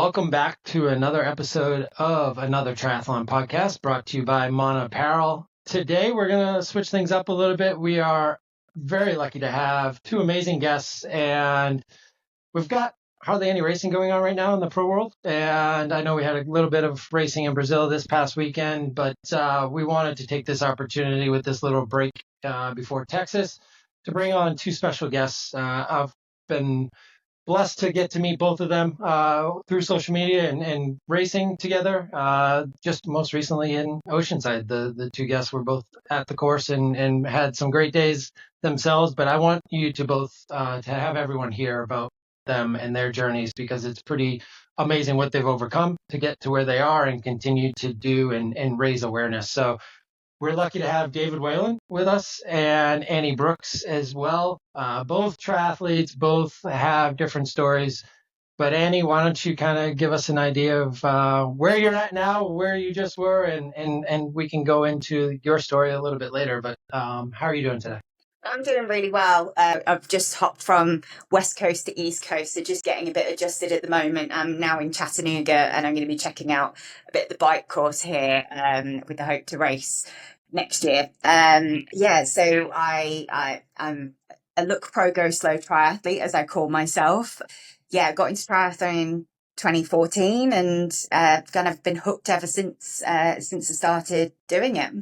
welcome back to another episode of another triathlon podcast brought to you by Mana Apparel. Today, we're going to switch things up a little bit. We are very lucky to have two amazing guests, and we've got hardly any racing going on right now in the pro world. And I know we had a little bit of racing in Brazil this past weekend, but we wanted to take this opportunity with this little break before Texas to bring on two special guests. I've been blessed to get to meet both of them through social media and racing together. Just most recently in Oceanside, the two guests were both at the course and had some great days themselves. But I want you to both to have everyone hear about them and their journeys, because it's pretty amazing what they've overcome to get to where they are and continue to do and raise awareness. So we're lucky to have David Whelan with us and Annie Brooks as well. Both triathletes, both have different stories. But Annie, why don't you kind of give us an idea of where you're at now, where you just were, and we can go into your story a little bit later. But how are you doing today? I'm doing really well. I've just hopped from West Coast to East Coast, so just getting a bit adjusted at the moment. I'm now in Chattanooga, and I'm going to be checking out a bit of the bike course here with the hope to race next year. So I'm a look pro go slow triathlete, as I call myself. Yeah, got into triathlon in 2014, and kind of been hooked ever since I started doing it.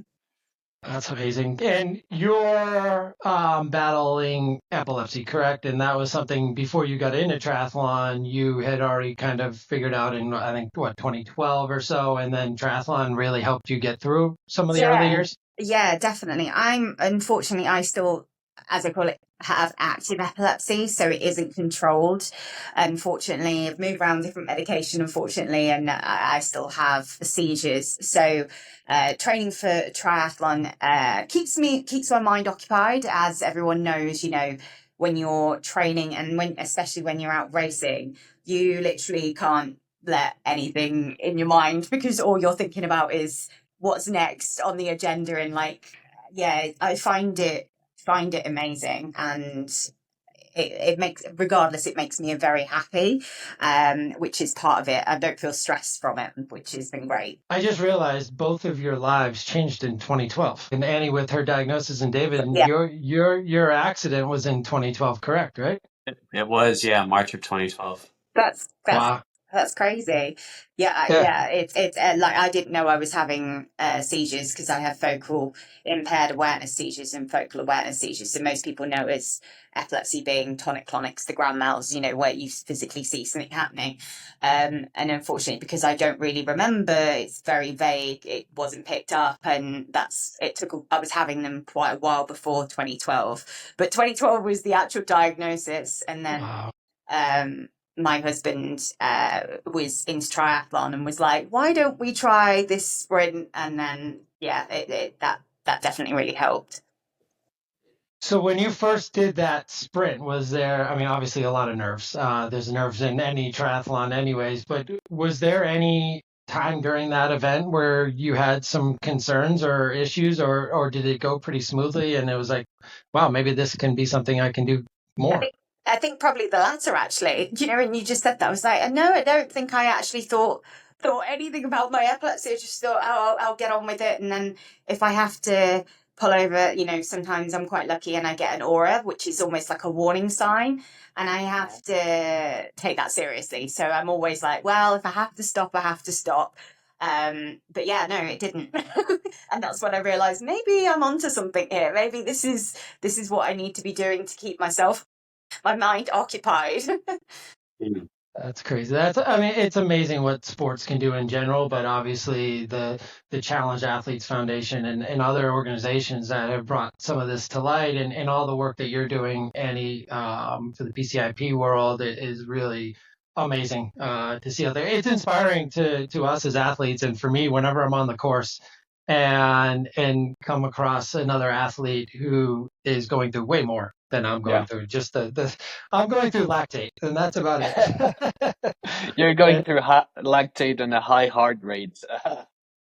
That's amazing. And you're battling epilepsy, correct? And that was something before you got into triathlon, you had already kind of figured out in, I think, 2012 or so. And then triathlon really helped you get through some of the early years? Yeah, definitely. Unfortunately, I still, as I call it, have active epilepsy, so it isn't controlled. Unfortunately, I've moved around different medication, unfortunately, and I still have seizures. So training for triathlon keeps my mind occupied. As everyone knows, when you're training and especially when you're out racing, you literally can't let anything in your mind, because all you're thinking about is what's next on the agenda. And I find it amazing, and it makes me very happy, which is part of it. I don't feel stressed from it, which has been great. I just realized both of your lives changed in 2012. And Annie with her diagnosis, and David, Yeah. your accident was in 2012, correct, right? It was, March of 2012. Wow. That's crazy. Yeah. It's like, I didn't know I was having seizures, because I have focal impaired awareness seizures and focal awareness seizures. So most people know as epilepsy being tonic-clonics, the grand mals, where you physically see something happening. And unfortunately, because I don't really remember, it's very vague. It wasn't picked up, and I was having them quite a while before 2012. But 2012 was the actual diagnosis, and then. Wow. My husband was into triathlon and was like, why don't we try this sprint? And then, that definitely really helped. So when you first did that sprint, was there, obviously a lot of nerves. There's nerves in any triathlon anyways, but was there any time during that event where you had some concerns or issues, or did it go pretty smoothly and it was like, wow, maybe this can be something I can do more? I think probably the latter, actually. And you just said that. I was like, no, I don't think I actually thought anything about my epilepsy. I just thought, I'll get on with it. And then if I have to pull over, sometimes I'm quite lucky and I get an aura, which is almost like a warning sign. And I have to take that seriously. So I'm always like, well, if I have to stop, I have to stop. But yeah, no, it didn't. And that's when I realized maybe I'm onto something here. Maybe this is what I need to be doing to keep my mind occupied. That's crazy. It's amazing what sports can do in general, but obviously the Challenge Athletes Foundation and other organizations that have brought some of this to light, and all the work that you're doing, Annie, for the PCIP world is really amazing to see out there. It's inspiring to us as athletes, and for me, whenever I'm on the course and come across another athlete who is going through way more than I'm going through. Just I'm going through lactate, and that's about it. You're going through lactate and a high heart rate.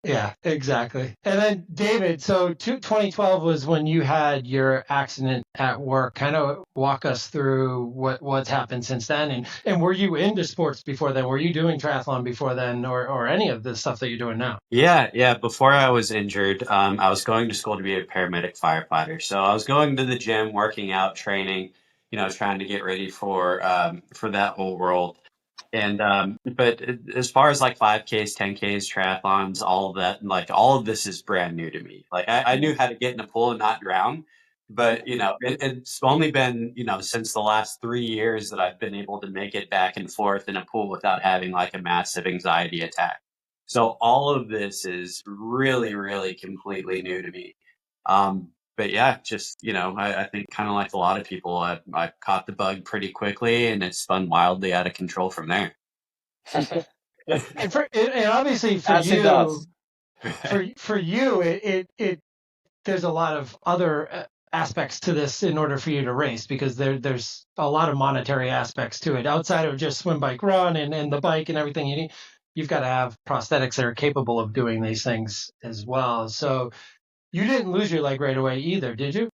Yeah, exactly. And then David, so 2012 was when you had your accident at work. Kind of walk us through what's happened since then. And were you into sports before then? Were you doing triathlon before then, or any of the stuff that you're doing now? Yeah. Before I was injured, I was going to school to be a paramedic firefighter. So I was going to the gym, working out, training, trying to get ready for that whole world. And but as far as like 5Ks, 10Ks, triathlons, all of that, like all of this is brand new to me. Like I knew how to get in a pool and not drown, but it's only been since the last 3 years that I've been able to make it back and forth in a pool without having like a massive anxiety attack. So all of this is really, really completely new to me. But yeah, just, I think kind of like a lot of people, I caught the bug pretty quickly and it's spun wildly out of control from there. And obviously for As it you, does. for you, it there's a lot of other aspects to this in order for you to race, because there's a lot of monetary aspects to it outside of just swim, bike, run, and the bike and everything you need. You've got to have prosthetics that are capable of doing these things as well. So you didn't lose your leg right away either, did you?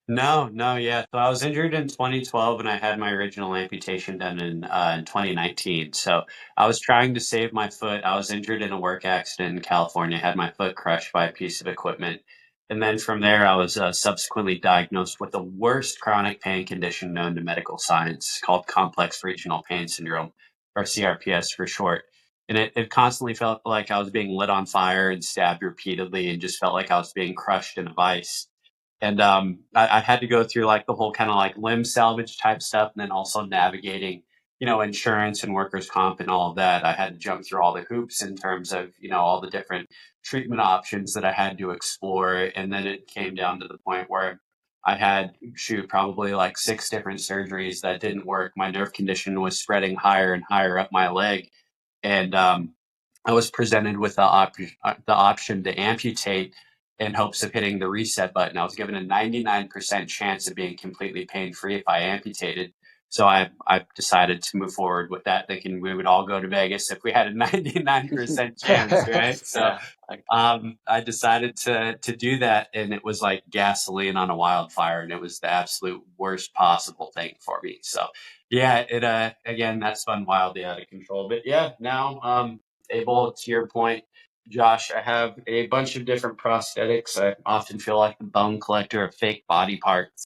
No, yeah. So I was injured in 2012 and I had my original amputation done in 2019. So I was trying to save my foot. I was injured in a work accident in California, had my foot crushed by a piece of equipment. And then from there, I was subsequently diagnosed with the worst chronic pain condition known to medical science called complex regional pain syndrome, or CRPS for short. And it constantly felt like I was being lit on fire and stabbed repeatedly and just felt like I was being crushed in a vice. And I had to go through like the whole kind of like limb salvage type stuff, and then also navigating, insurance and workers' comp and all of that. I had to jump through all the hoops in terms of, all the different treatment options that I had to explore. And then it came down to the point where I had, probably like 6 different surgeries that didn't work. My nerve condition was spreading higher and higher up my leg. And I was presented with the option to amputate in hopes of hitting the reset button. I was given a 99% chance of being completely pain free if I amputated. So I decided to move forward with that, thinking we would all go to Vegas if we had a 99% chance, right? So Yeah. I decided to do that, and it was like gasoline on a wildfire, and it was the absolute worst possible thing for me. So yeah, it again, that spun wildly out of control. But yeah, now able, to your point, Josh, I have a bunch of different prosthetics. I often feel like the bone collector of fake body parts.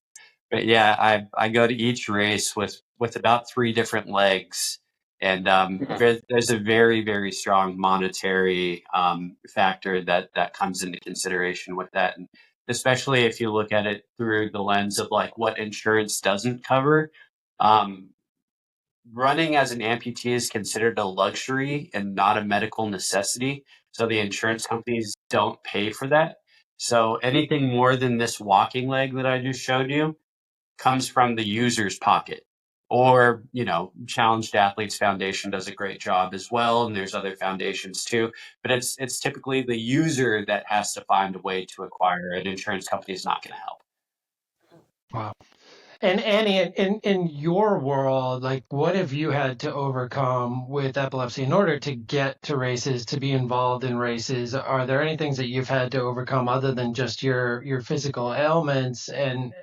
But yeah, I go to each race with about 3 different legs, and there's a very, very strong monetary factor that comes into consideration with that, and especially if you look at it through the lens of like what insurance doesn't cover. Um, Running as an amputee is considered a luxury and not a medical necessity. So the insurance companies don't pay for that. So anything more than this walking leg that I just showed you comes from the user's pocket. Or, Challenged Athletes Foundation does a great job as well, and there's other foundations too. But it's typically the user that has to find a way to acquire it. Insurance company is not going to help. Wow. And Annie, in your world, like what have you had to overcome with epilepsy in order to get to races, to be involved in races? Are there any things that you've had to overcome other than just your physical ailments and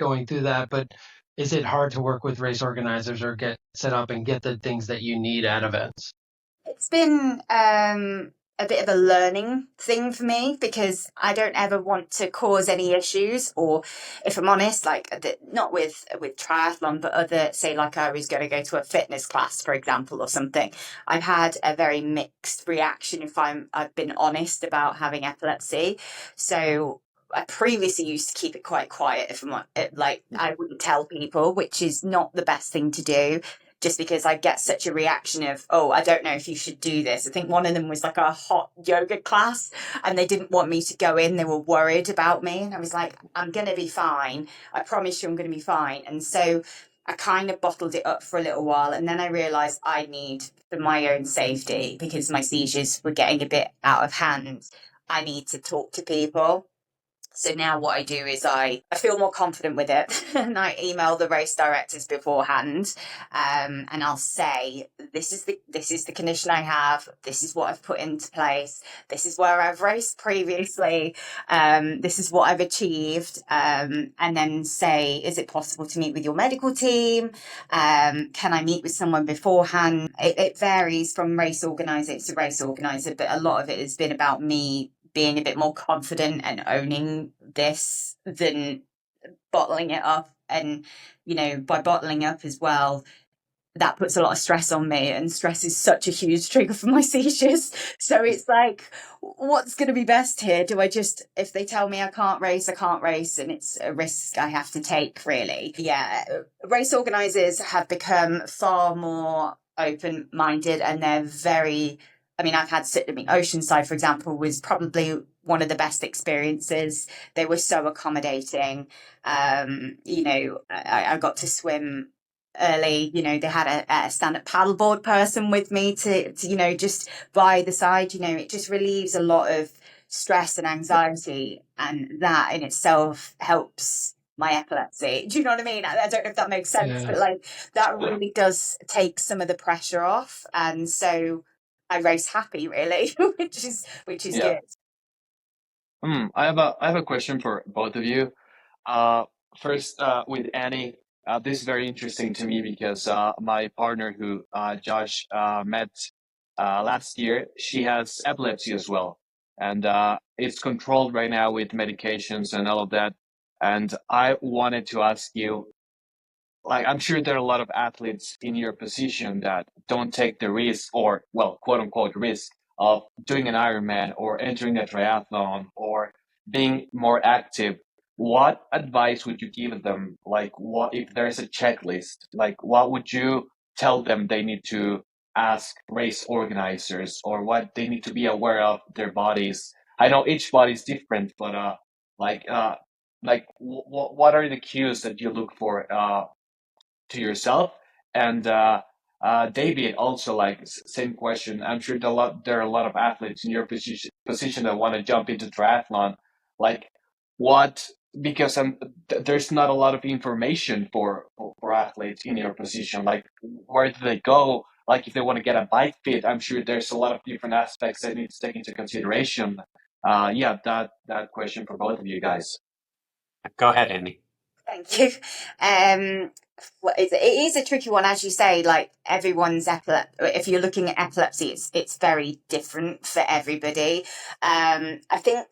going through that? But is it hard to work with race organizers or get set up and get the things that you need at events? It's been a bit of a learning thing for me because I don't ever want to cause any issues, or if I'm honest, like not with triathlon, but other, say like I was going to go to a fitness class, for example, or something. I've had a very mixed reaction if I've been honest about having epilepsy. So I previously used to keep it quite quiet if I'm like I wouldn't tell people, which is not the best thing to do, just because I get such a reaction of, oh, I don't know if you should do this. I think one of them was like a hot yoga class and they didn't want me to go in. They were worried about me. And I was like, I'm going to be fine. I promise you I'm going to be fine. And so I kind of bottled it up for a little while. And then I realized I need, for my own safety, because my seizures were getting a bit out of hand, I need to talk to people. So now what I do is I feel more confident with it and I email the race directors beforehand, and I'll say, this is the condition I have, this is what I've put into place, this is where I've raced previously, this is what I've achieved, and then say, is it possible to meet with your medical team? Can I meet with someone beforehand? It varies from race organizer to race organizer, but a lot of it has been about me being a bit more confident and owning this than bottling it up. And, by bottling up as well, that puts a lot of stress on me, and stress is such a huge trigger for my seizures. So it's like, what's going to be best here? Do I just, if they tell me I can't race, and it's a risk I have to take, really? Yeah. Race organizers have become far more open-minded, and they're very, I've had Oceanside, for example, was probably one of the best experiences. They were so accommodating. I got to swim early. They had a stand-up paddleboard person with me to just by the side. It just relieves a lot of stress and anxiety, and that in itself helps my epilepsy. Do you know what I mean? I don't know if that makes sense, but like that really does take some of the pressure off, and so I race happy, really, which is good. I have a question for both of you. First, with Annie, this is very interesting to me because my partner, who Josh met last year, she has epilepsy as well, and it's controlled right now with medications and all of that. And I wanted to ask you, like, I'm sure there are a lot of athletes in your position that don't take the risk, or, well, quote unquote risk, of doing an Ironman or entering a triathlon or being more active. What advice would you give them? Like, what if there's a checklist? Like, what would you tell them they need to ask race organizers, or what they need to be aware of their bodies? I know each body is different, but like, what are the cues that you look for to yourself? And David, also, like, same question. I'm sure there are a lot of athletes in your position that want to jump into triathlon. Like, what? Because there's not a lot of information for athletes in your position. Like, where do they go? Like, if they want to get a bike fit, I'm sure there's a lot of different aspects that need to take into consideration. Yeah, that question for both of you guys. Go ahead, Andy. Thank you. It is a tricky one, as you say. Like, everyone's if you're looking at epilepsy, it's very different for everybody. I think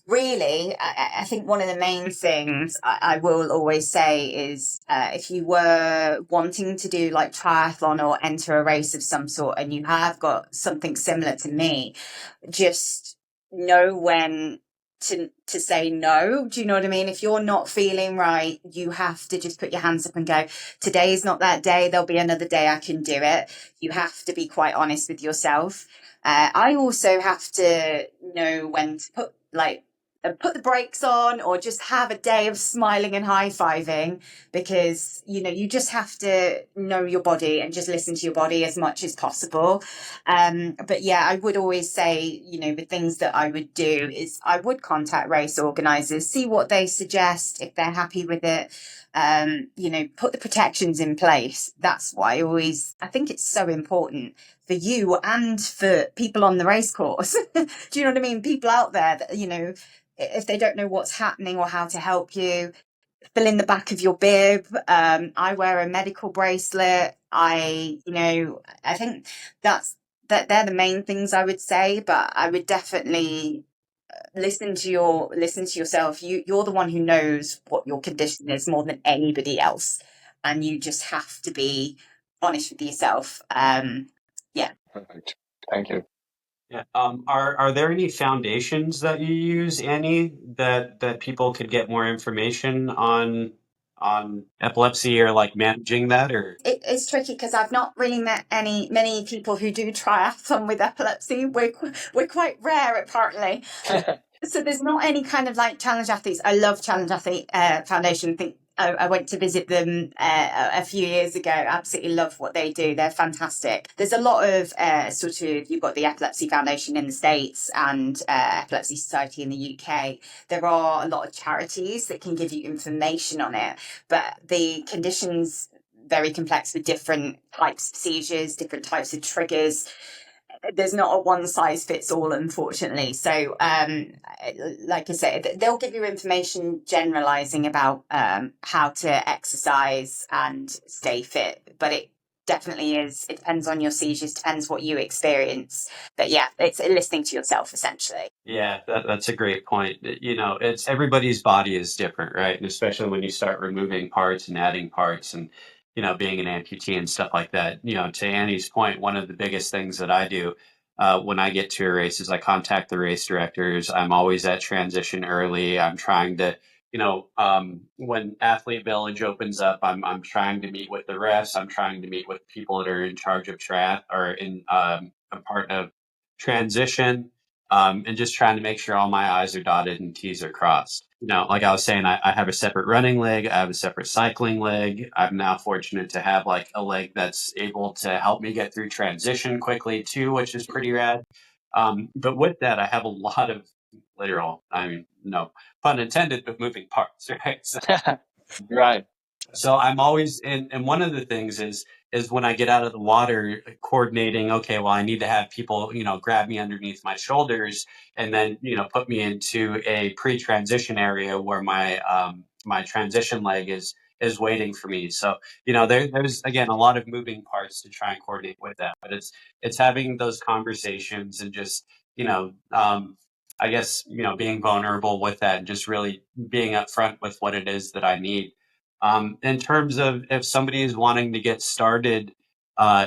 really, I think one of the main things I will always say is, if you were wanting to do like triathlon or enter a race of some sort, and you have got something similar to me, just know when to say no. Do you know what I mean? If you're not feeling right, you have to just put your hands up and go, today is not that day, there'll be another day I can do it. You have to be quite honest with yourself. I also have to know when to put the brakes on, or just have a day of smiling and high-fiving, because you just have to know your body and just listen to your body as much as possible. But yeah, I would always say, the things that I would do is I would contact race organizers, see what they suggest, if they're happy with it. Put the protections in place. That's why I think it's so important for you and for people on the race course. Do you know what I mean? People out there that, if they don't know what's happening or how to help you, fill in the back of your bib. I wear a medical bracelet. I think they're the main things I would say, but I would definitely listen to yourself. You're the one who knows what your condition is more than anybody else, and you just have to be honest with yourself. Yeah. Perfect. Thank you. Yeah. Are there any foundations that you use, Annie, that people could get more information on epilepsy, or like managing that? Or it's tricky because I've not really met many people who do triathlon with epilepsy. We're quite rare, apparently. So there's not any kind of like challenge athletes. I love Challenge Athlete Foundation. I think I went to visit them a few years ago. Absolutely love what they do. They're fantastic. There's a lot of you've got the Epilepsy Foundation in the States and Epilepsy Society in the UK. There are a lot of charities that can give you information on it, but the condition's very complex with different types of seizures, different types of triggers. There's not a one size fits all, unfortunately. So, like I said, they'll give you information generalizing about how to exercise and stay fit, but it definitely is. It depends on your seizures, depends what you experience. But yeah, it's listening to yourself essentially. Yeah, that's a great point. It's everybody's body is different, right? And especially when you start removing parts and adding parts and, being an amputee and stuff like that. To Annie's point, one of the biggest things that I do when I get to a race is I contact the race directors. I'm always at transition early. I'm trying to, when Athlete Village opens up, I'm trying to meet with the refs. I'm trying to meet with people that are in charge of triath or in a part of transition. And just trying to make sure all my I's are dotted and T's are crossed. Like I was saying, I have a separate running leg. I have a separate cycling leg. I'm now fortunate to have like a leg that's able to help me get through transition quickly too, which is pretty rad. But with that, I have a lot of no pun intended, but moving parts, right? So, Right. So I'm always and one of the things is when I get out of the water coordinating, okay, well, I need to have people, grab me underneath my shoulders and then, put me into a pre-transition area where my transition leg is waiting for me. So, there's again a lot of moving parts to try and coordinate with that, but it's having those conversations and just, I guess, being vulnerable with that and just really being upfront with what it is that I need. In terms of if somebody is wanting to get started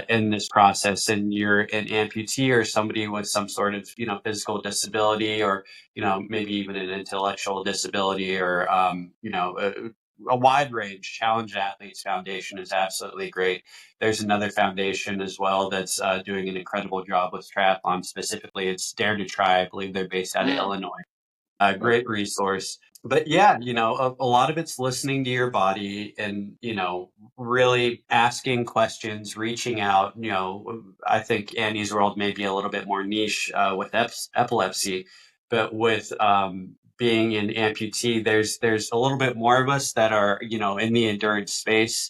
in this process and you're an amputee or somebody with some sort of, physical disability or, maybe even an intellectual disability or, a wide range, Challenge Athletes Foundation is absolutely great. There's another foundation as well that's doing an incredible job with triathlon specifically. It's Dare to Try. I believe they're based out of Illinois. Great resource. But yeah, a lot of it's listening to your body and, really asking questions, reaching out. I think Annie's world may be a little bit more niche with epilepsy, but with being an amputee, there's a little bit more of us that are, in the endurance space.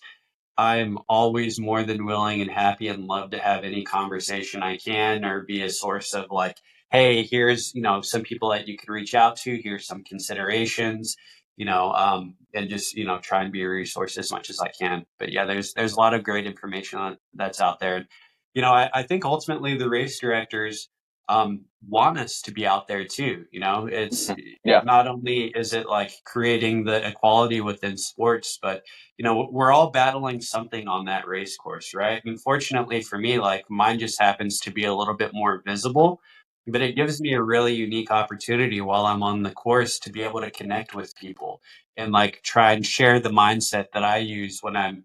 I'm always more than willing and happy and love to have any conversation I can or be a source of like, hey, here's, some people that you could reach out to. Here's some considerations, and just, try and be a resource as much as I can. But yeah, there's a lot of great information that's out there. And, I think ultimately the race directors want us to be out there too. It's not only is it like creating the equality within sports, but we're all battling something on that race course, right? And fortunately for me, like mine just happens to be a little bit more visible, but it gives me a really unique opportunity while I'm on the course to be able to connect with people and like try and share the mindset that I use when I'm,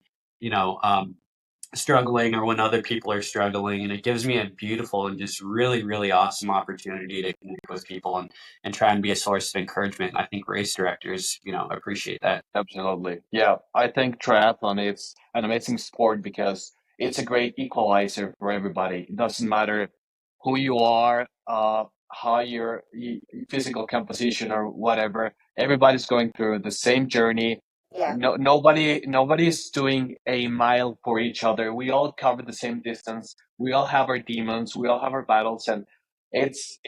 struggling or when other people are struggling. And it gives me a beautiful and just really, really awesome opportunity to connect with people and try and be a source of encouragement. And I think race directors, appreciate that. Absolutely. Yeah. I think triathlon is an amazing sport because it's a great equalizer for everybody. It doesn't matter who you are, how your physical composition or whatever. Everybody's going through the same journey. Yeah. Nobody's doing a mile for each other. We all cover the same distance. We all have our demons. We all have our battles, and it's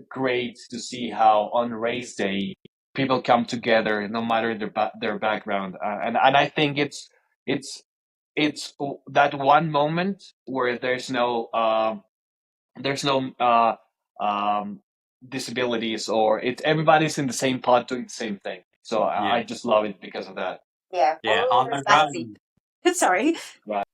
great to see how on race day people come together, no matter their background. And I think it's that one moment where there's no disabilities, or everybody's in the same pot doing the same thing. So I just love it because of that. Yeah. Yeah. On the run. Sorry. Right.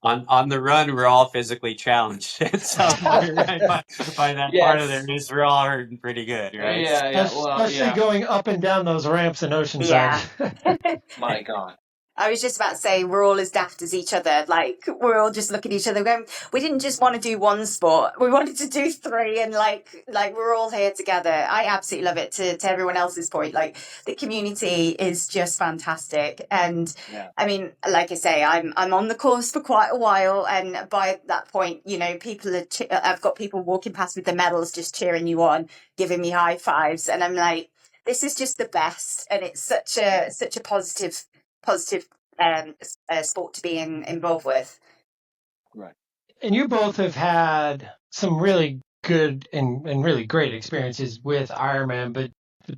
On the run, we're all physically challenged. So by that part of the race, we're all hurting pretty good, right? Yeah. Especially going up and down those ramps in Oceanside. Yeah. My God. I was just about to say we're all as daft as each other. Like we're all just looking at each other going, we didn't just want to do one sport. We wanted to do three, and like we're all here together. I absolutely love it. To everyone else's point, like the community is just fantastic. And Yeah. I mean, like I say, I'm on the course for quite a while, and by that point, you know, people are. I've got people walking past with the medals, just cheering you on, giving me high fives, and I'm like, this is just the best, and it's such a positive sport to be involved with. Right. And you both have had some really good and really great experiences with Ironman, but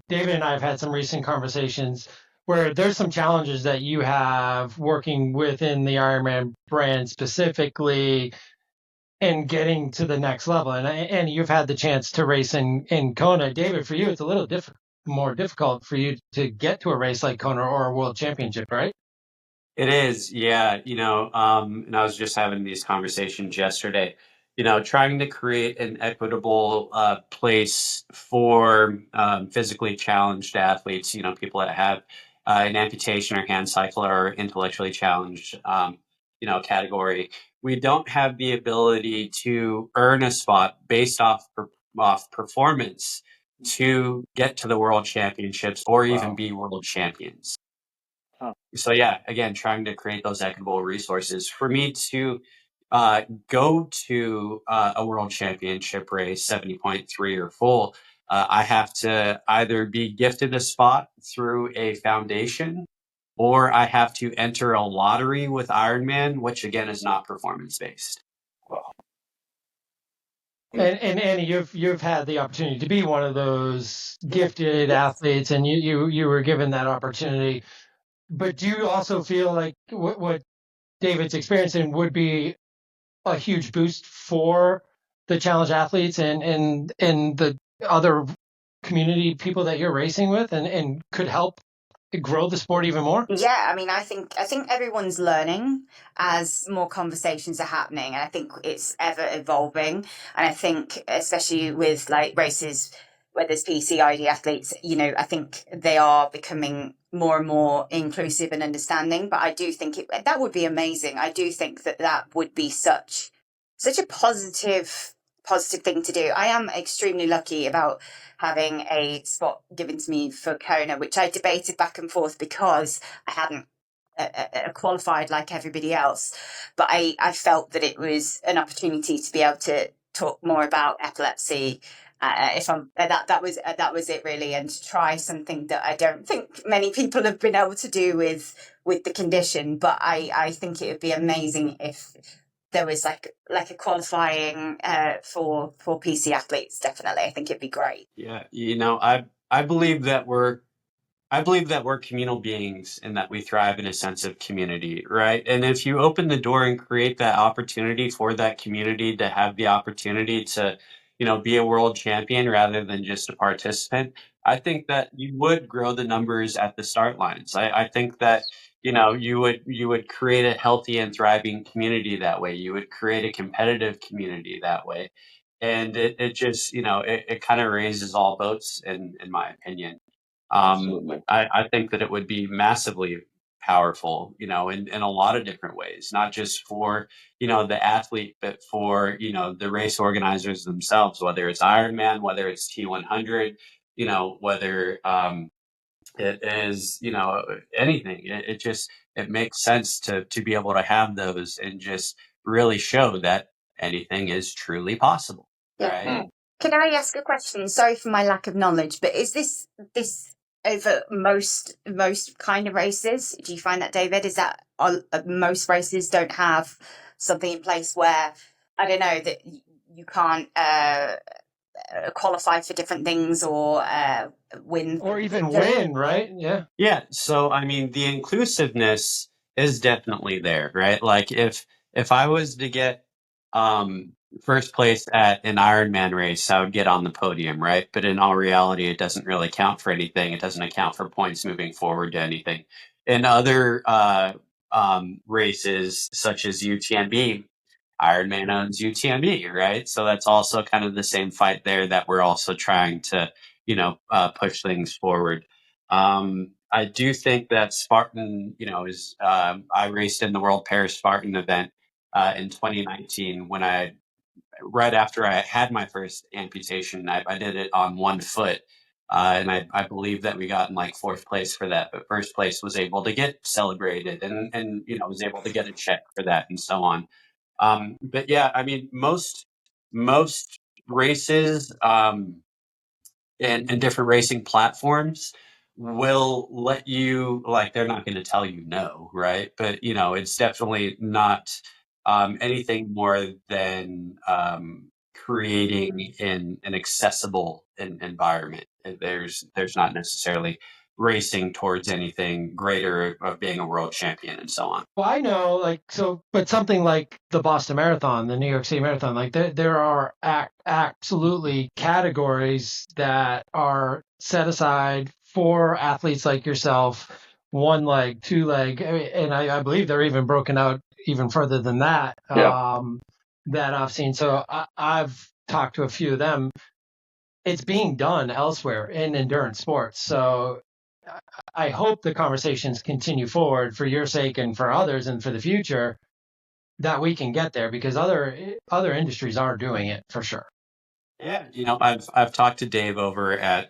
David and I have had some recent conversations where there's some challenges that you have working within the Ironman brand specifically and getting to the next level. And you've had the chance to race in Kona. David, for you, it's a little more difficult for you to get to a race like Kona or a world championship, right? It is, yeah. And I was just having these conversations yesterday. Trying to create an equitable place for physically challenged athletes. People that have an amputation or hand cycle or intellectually challenged, category. We don't have the ability to earn a spot based off performance to get to the world championships or even be world champions. So yeah, again, trying to create those equitable resources for me to go to a world championship race, 70.3 or full. I have to either be gifted a spot through a foundation, or I have to enter a lottery with Ironman, which again is not performance based. And Annie, you've had the opportunity to be one of those gifted athletes, and you were given that opportunity. But do you also feel like what David's experiencing would be a huge boost for the challenge athletes and the other community people that you're racing with, and could help grow the sport even more? Yeah, I mean, I think everyone's learning as more conversations are happening, and I think it's ever evolving. And I think, especially with like races where there's PCID athletes, you know, I think they are becoming more and more inclusive and understanding. But I do think that would be amazing. I do think that would be such a positive thing to do. I am extremely lucky about having a spot given to me for Kona, which I debated back and forth because I hadn't qualified like everybody else. But I felt that it was an opportunity to be able to talk more about epilepsy. If I'm that was it really, and to try something that I don't think many people have been able to do with the condition. But I think it would be amazing if there was like a qualifying for PC athletes. Definitely, I think it'd be great. Yeah, I believe that we're communal beings and that we thrive in a sense of community, right? And if you open the door and create that opportunity for that community to have the opportunity to, be a world champion rather than just a participant, I think that you would grow the numbers at the start lines. I think that, you would create a healthy and thriving community that way. You would create a competitive community that way. And it just, it kind of raises all boats in my opinion. I think that it would be massively powerful, in a lot of different ways, not just for, the athlete, but for, the race organizers themselves, whether it's Ironman, whether it's T100, whether it is, anything. It makes sense to be able to have those and just really show that anything is truly possible. Yeah. Right. Can I ask a question? Sorry for my lack of knowledge, but is this over most kind of races? Do you find that, David? Is that most races don't have something in place where, I don't know, that you can't qualify for different things or win, or even win, right? Yeah. Yeah. So, I mean, the inclusiveness is definitely there, right? Like if I was to get first place at an Ironman race, I would get on the podium, right? But in all reality, it doesn't really count for anything. It doesn't account for points moving forward to anything. In other races, such as UTMB, Ironman owns UTMB, right? So that's also kind of the same fight there that we're also trying to, push things forward. I do think that Spartan, is I raced in the World Paris Spartan event in 2019 when right after I had my first amputation. I did it on one foot. And I believe that we got in like fourth place for that, but first place was able to get celebrated and was able to get a check for that and so on. But yeah, I mean, most races, and different racing platforms will let you, like, they're not going to tell you no, right? But it's definitely not anything more than creating an accessible environment. There's not necessarily racing towards anything greater of being a world champion and so on. Well, I know, but something like the Boston Marathon, the New York City Marathon, like there are absolutely categories that are set aside for athletes like yourself, one leg, two leg, and I believe they're even broken out even further than that. Yeah. That I've seen. So I've talked to a few of them. It's being done elsewhere in endurance sports. So I hope the conversations continue forward for your sake and for others and for the future, that we can get there, because other industries are doing it for sure. Yeah, I've talked to Dave over at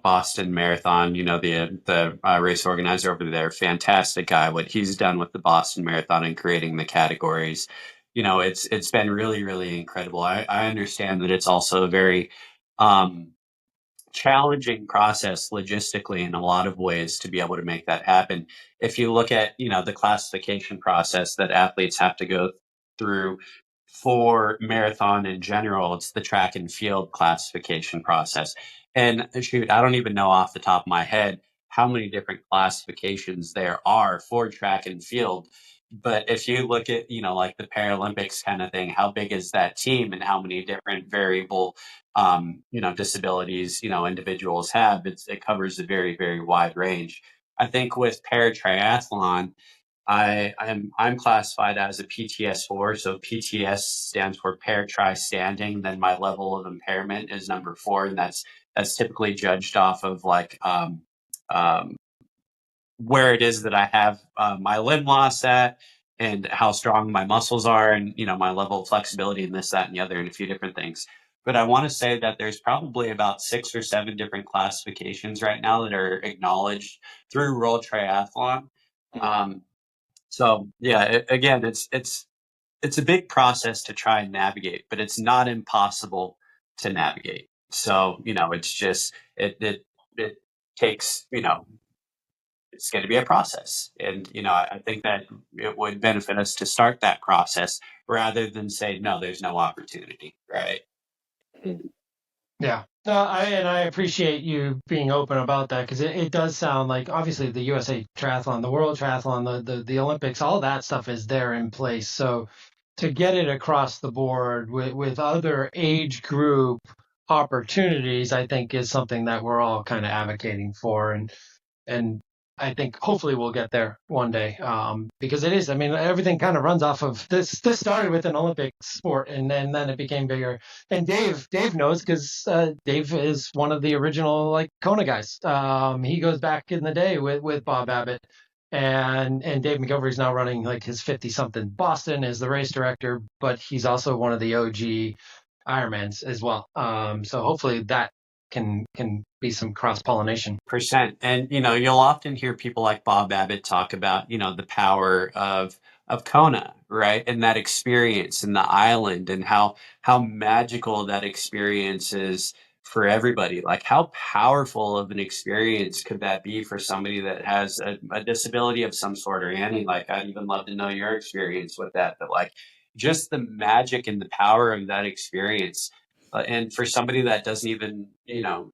Boston Marathon, the race organizer over there, fantastic guy. What he's done with the Boston Marathon and creating the categories, it's been really, really incredible. I understand that it's also a very um, challenging process logistically in a lot of ways to be able to make that happen. If you look at, the classification process that athletes have to go through for marathon in general, it's the track and field classification process. And shoot, I don't even know off the top of my head how many different classifications there are for track and field. But if you look at, like the Paralympics kind of thing, how big is that team and how many different variable disabilities, individuals have, it covers a very, very wide range. I think with paratriathlon, I'm classified as a PTS4, so PTS stands for paratri standing. Then my level of impairment is number 4, and that's typically judged off of like um, where it is that I have my limb loss at and how strong my muscles are and, my level of flexibility and this, that, and the other, and a few different things. But I want to say that there's probably about 6 or 7 different classifications right now that are acknowledged through World Triathlon. So yeah, again, it's a big process to try and navigate, but it's not impossible to navigate. So, it's just, it takes, it's going to be a process. And, I think that it would benefit us to start that process rather than say, no, there's no opportunity. Right. Yeah. No, I appreciate you being open about that, because it does sound like obviously the USA Triathlon, the World Triathlon, the Olympics, all that stuff is there in place. So to get it across the board with other age group opportunities, I think is something that we're all kind of advocating for. And I think hopefully we'll get there one day, because it is. I mean, everything kind of runs off of this. This started with an Olympic sport, and then it became bigger. And Dave knows, because Dave is one of the original like Kona guys. He goes back in the day with Bob Abbott, and Dave McGilvery's now running like his 50-something Boston as the race director, but he's also one of the OG Ironmans as well. So hopefully that can be some cross pollination. Percent. And you'll often hear people like Bob Abbott talk about the power of Kona, right? And that experience in the island and how magical that experience is for everybody. Like, how powerful of an experience could that be for somebody that has a disability of some sort? Or Annie, like, I'd even love to know your experience with that. But like, just the magic and the power of that experience, and for somebody that doesn't even,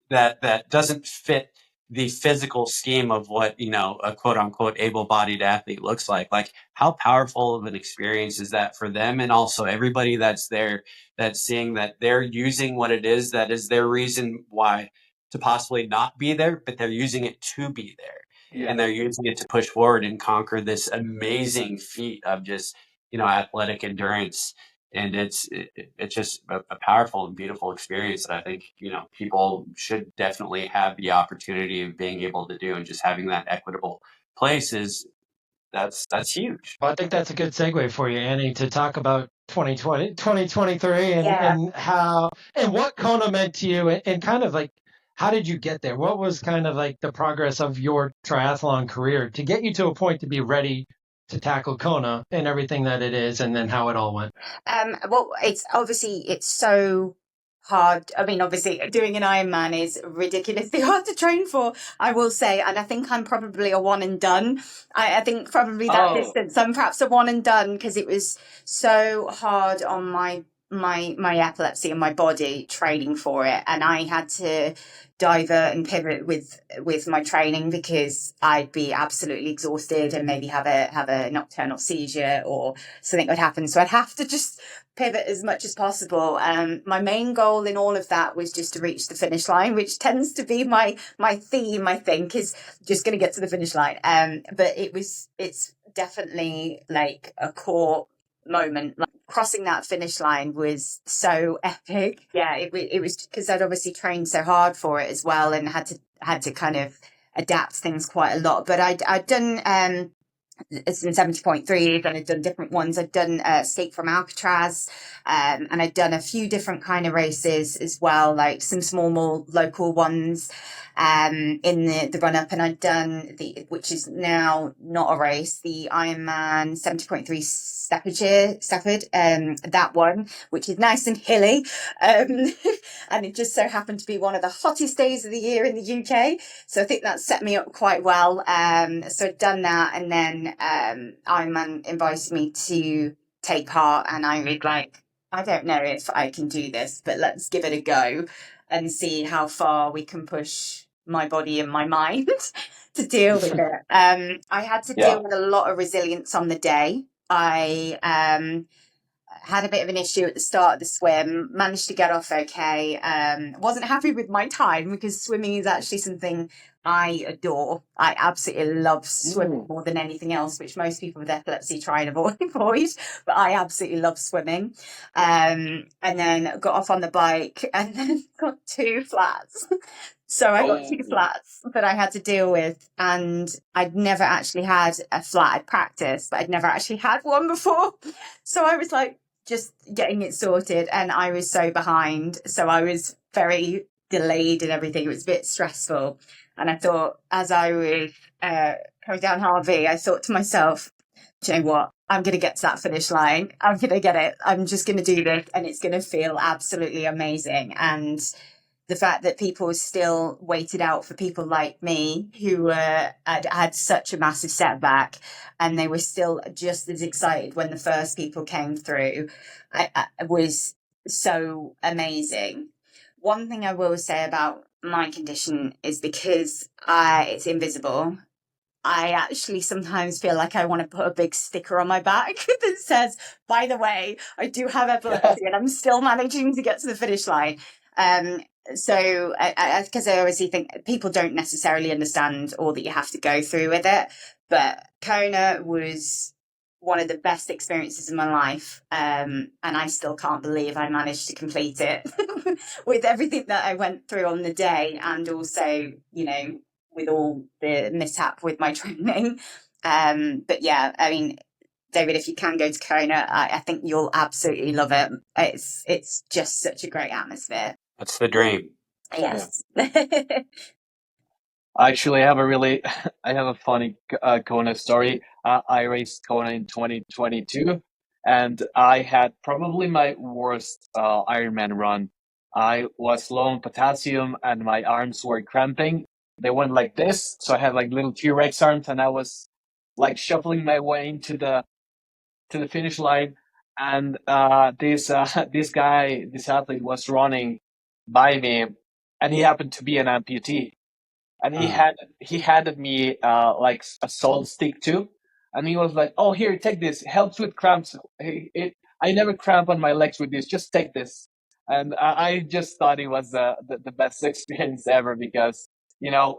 that doesn't fit the physical scheme of what, a quote unquote able-bodied athlete looks like how powerful of an experience is that for them? And also everybody that's there, that's seeing that they're using what it is that is their reason why to possibly not be there, but they're using it to be there. Yeah. And they're using it to push forward and conquer this amazing feat of just, athletic endurance. And it's just a powerful and beautiful experience that I think, people should definitely have the opportunity of being able to do, and just having that equitable place that's huge. Well, I think that's a good segue for you, Annie, to talk about 2020, 2023, Yeah. and how and what Kona meant to you, and kind of like how did you get there? What was kind of like the progress of your triathlon career to get you to a point to be ready to tackle Kona and everything that it is, and then how it all went? Well, it's so hard. I mean, obviously, doing an Ironman is ridiculously hard to train for, I will say. And I think I'm probably a one and done. I think probably that distance, I'm perhaps a one and done, because it was so hard on my epilepsy and my body training for it. And I had to divert and pivot with my training, because I'd be absolutely exhausted and maybe have a nocturnal seizure or something would happen. So I'd have to just pivot as much as possible. My main goal in all of that was just to reach the finish line, which tends to be my theme, I think, is just going to get to the finish line. But it's definitely like a core moment. Like, crossing that finish line was so epic. Yeah, it was because I'd obviously trained so hard for it as well, and had to kind of adapt things quite a lot. But I'd done it's in 70.3, and I'd done different ones. I'd done Escape from Alcatraz, and I'd done a few different kind of races as well, like some small, more local ones in the run up. And I'd done which is now not a race, the Ironman 70.3 Stafford, that one, which is nice and hilly. And it just so happened to be one of the hottest days of the year in the UK. So I think that set me up quite well. So I'd done that, and then Ironman invited me to take part, and I was like, I don't know if I can do this, but let's give it a go and see how far we can push my body and my mind to deal with it. I had to deal with a lot of resilience on the day. I had a bit of an issue at the start of the swim, managed to get off okay. Wasn't happy with my time, because swimming is actually something I adore. I absolutely love swimming more than anything else, which most people with epilepsy try and avoid, but I absolutely love swimming. And then got off on the bike, and then got two flats. So I got two flats that I had to deal with, and I'd never actually had a flat. I'd practiced, but I'd never actually had one before. So I was like, just getting it sorted, and I was so behind. So I was very delayed and everything. It was a bit stressful. And I thought, as I was coming down Harvey, I thought to myself, do you know what? I'm going to get to that finish line. I'm going to get it. I'm just going to do this, and it's going to feel absolutely amazing. And the fact that people still waited out for people like me who had such a massive setback, and they were still just as excited when the first people came through, was so amazing. One thing I will say about my condition is, because it's invisible, I actually sometimes feel like I want to put a big sticker on my back that says, by the way, I do have epilepsy and I'm still managing to get to the finish line. So because I obviously think people don't necessarily understand all that you have to go through with it, but Kona was one of the best experiences in my life, and I still can't believe I managed to complete it with everything that I went through on the day, and also, with all the mishap with my training. But yeah, I mean, David, if you can go to Kona, I think you'll absolutely love it. It's just such a great atmosphere. That's the dream. Yes. Actually, I have a funny Kona story. I raced Kona in 2022, and I had probably my worst Ironman run. I was low on potassium, and my arms were cramping. They went like this, so I had like little T-Rex arms, and I was like shuffling my way into the finish line. And this athlete was running by me, and he happened to be an amputee. And he handed me like a salt stick too, and he was like, "Oh, here, take this. It helps with cramps. I never cramp on my legs with this. Just take this." And I just thought it was the best experience ever, because that's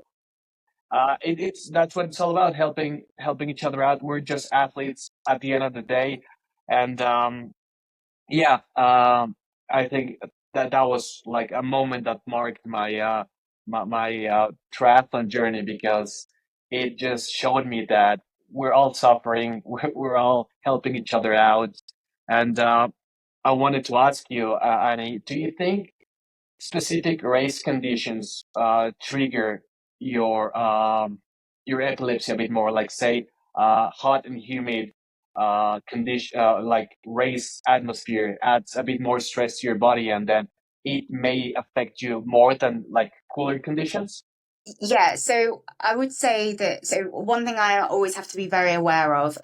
what it's all about, helping each other out. We're just athletes at the end of the day, and Yeah, I think that was like a moment that marked my triathlon journey, because it just showed me that we're all suffering, we're all helping each other out, and I wanted to ask you, Annie, do you think specific race conditions trigger your epilepsy a bit more, like say hot and humid condition, like race atmosphere adds a bit more stress to your body, and then it may affect you more than like cooler conditions? Yeah, so I would say that, so one thing I always have to be very aware of,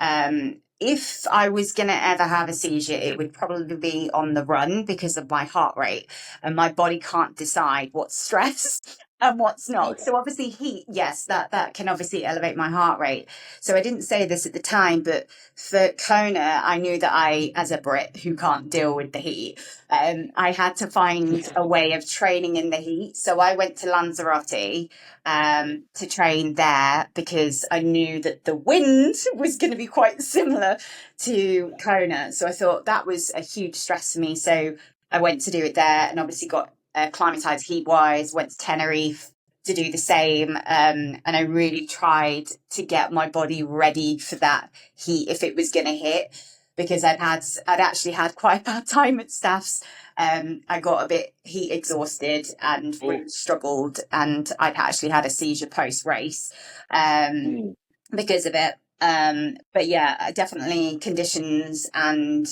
if I was going to ever have a seizure, it would probably be on the run because of my heart rate, and my body can't decide what's stress and what's not. Okay. So obviously heat, yes, that can obviously elevate my heart rate. So I didn't say this at the time, but for Kona, I knew that I, as a Brit who can't deal with the heat, I had to find a way of training in the heat. So I went to Lanzarote to train there because I knew that the wind was going to be quite similar to Kona. So I thought that was a huge stress for me. So I went to do it there, and obviously got acclimatized heat wise, went to Tenerife to do the same. And I really tried to get my body ready for that heat if it was going to hit, because I'd actually had quite a bad time at Staffs. I got a bit heat exhausted and really struggled, and I'd actually had a seizure post race because of it. But yeah, definitely conditions, and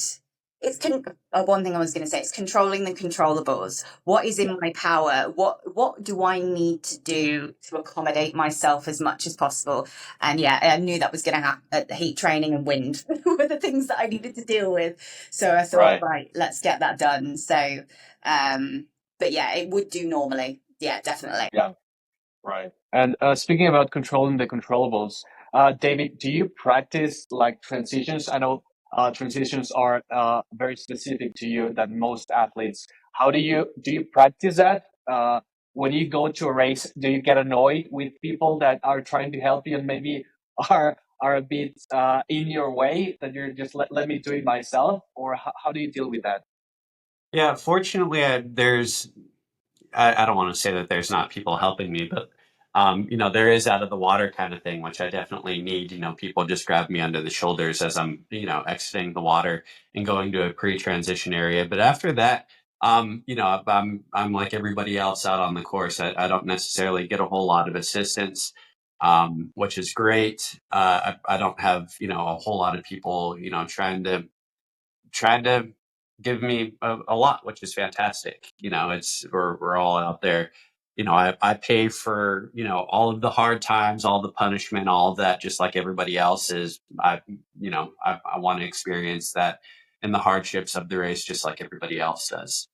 one thing I was going to say, it's controlling the controllables. What is in my power? What do I need to do to accommodate myself as much as possible? And yeah, I knew that was going to happen. Heat training and wind were the things that I needed to deal with. So I thought, right, let's get that done. So, but yeah, it would do normally. Yeah, definitely. Yeah, right. And speaking about controlling the controllables, David, do you practice like transitions? I know transitions are very specific to you than most athletes. How do you practice that? When you go to a race, do you get annoyed with people that are trying to help you and maybe are a bit in your way, that you're just let me do it myself? Or how do you deal with that? Yeah, fortunately, I don't want to say that there's not people helping me, but there is out of the water kind of thing, which I definitely need. People just grab me under the shoulders as I'm, exiting the water and going to a pre-transition area. But after that, I'm like everybody else out on the course. I don't necessarily get a whole lot of assistance, which is great. I don't have, a whole lot of people, trying to give me a lot, which is fantastic. We're all out there. I pay for, all of the hard times, all the punishment, all of that, just like everybody else is. I want to experience that and the hardships of the race, just like everybody else does.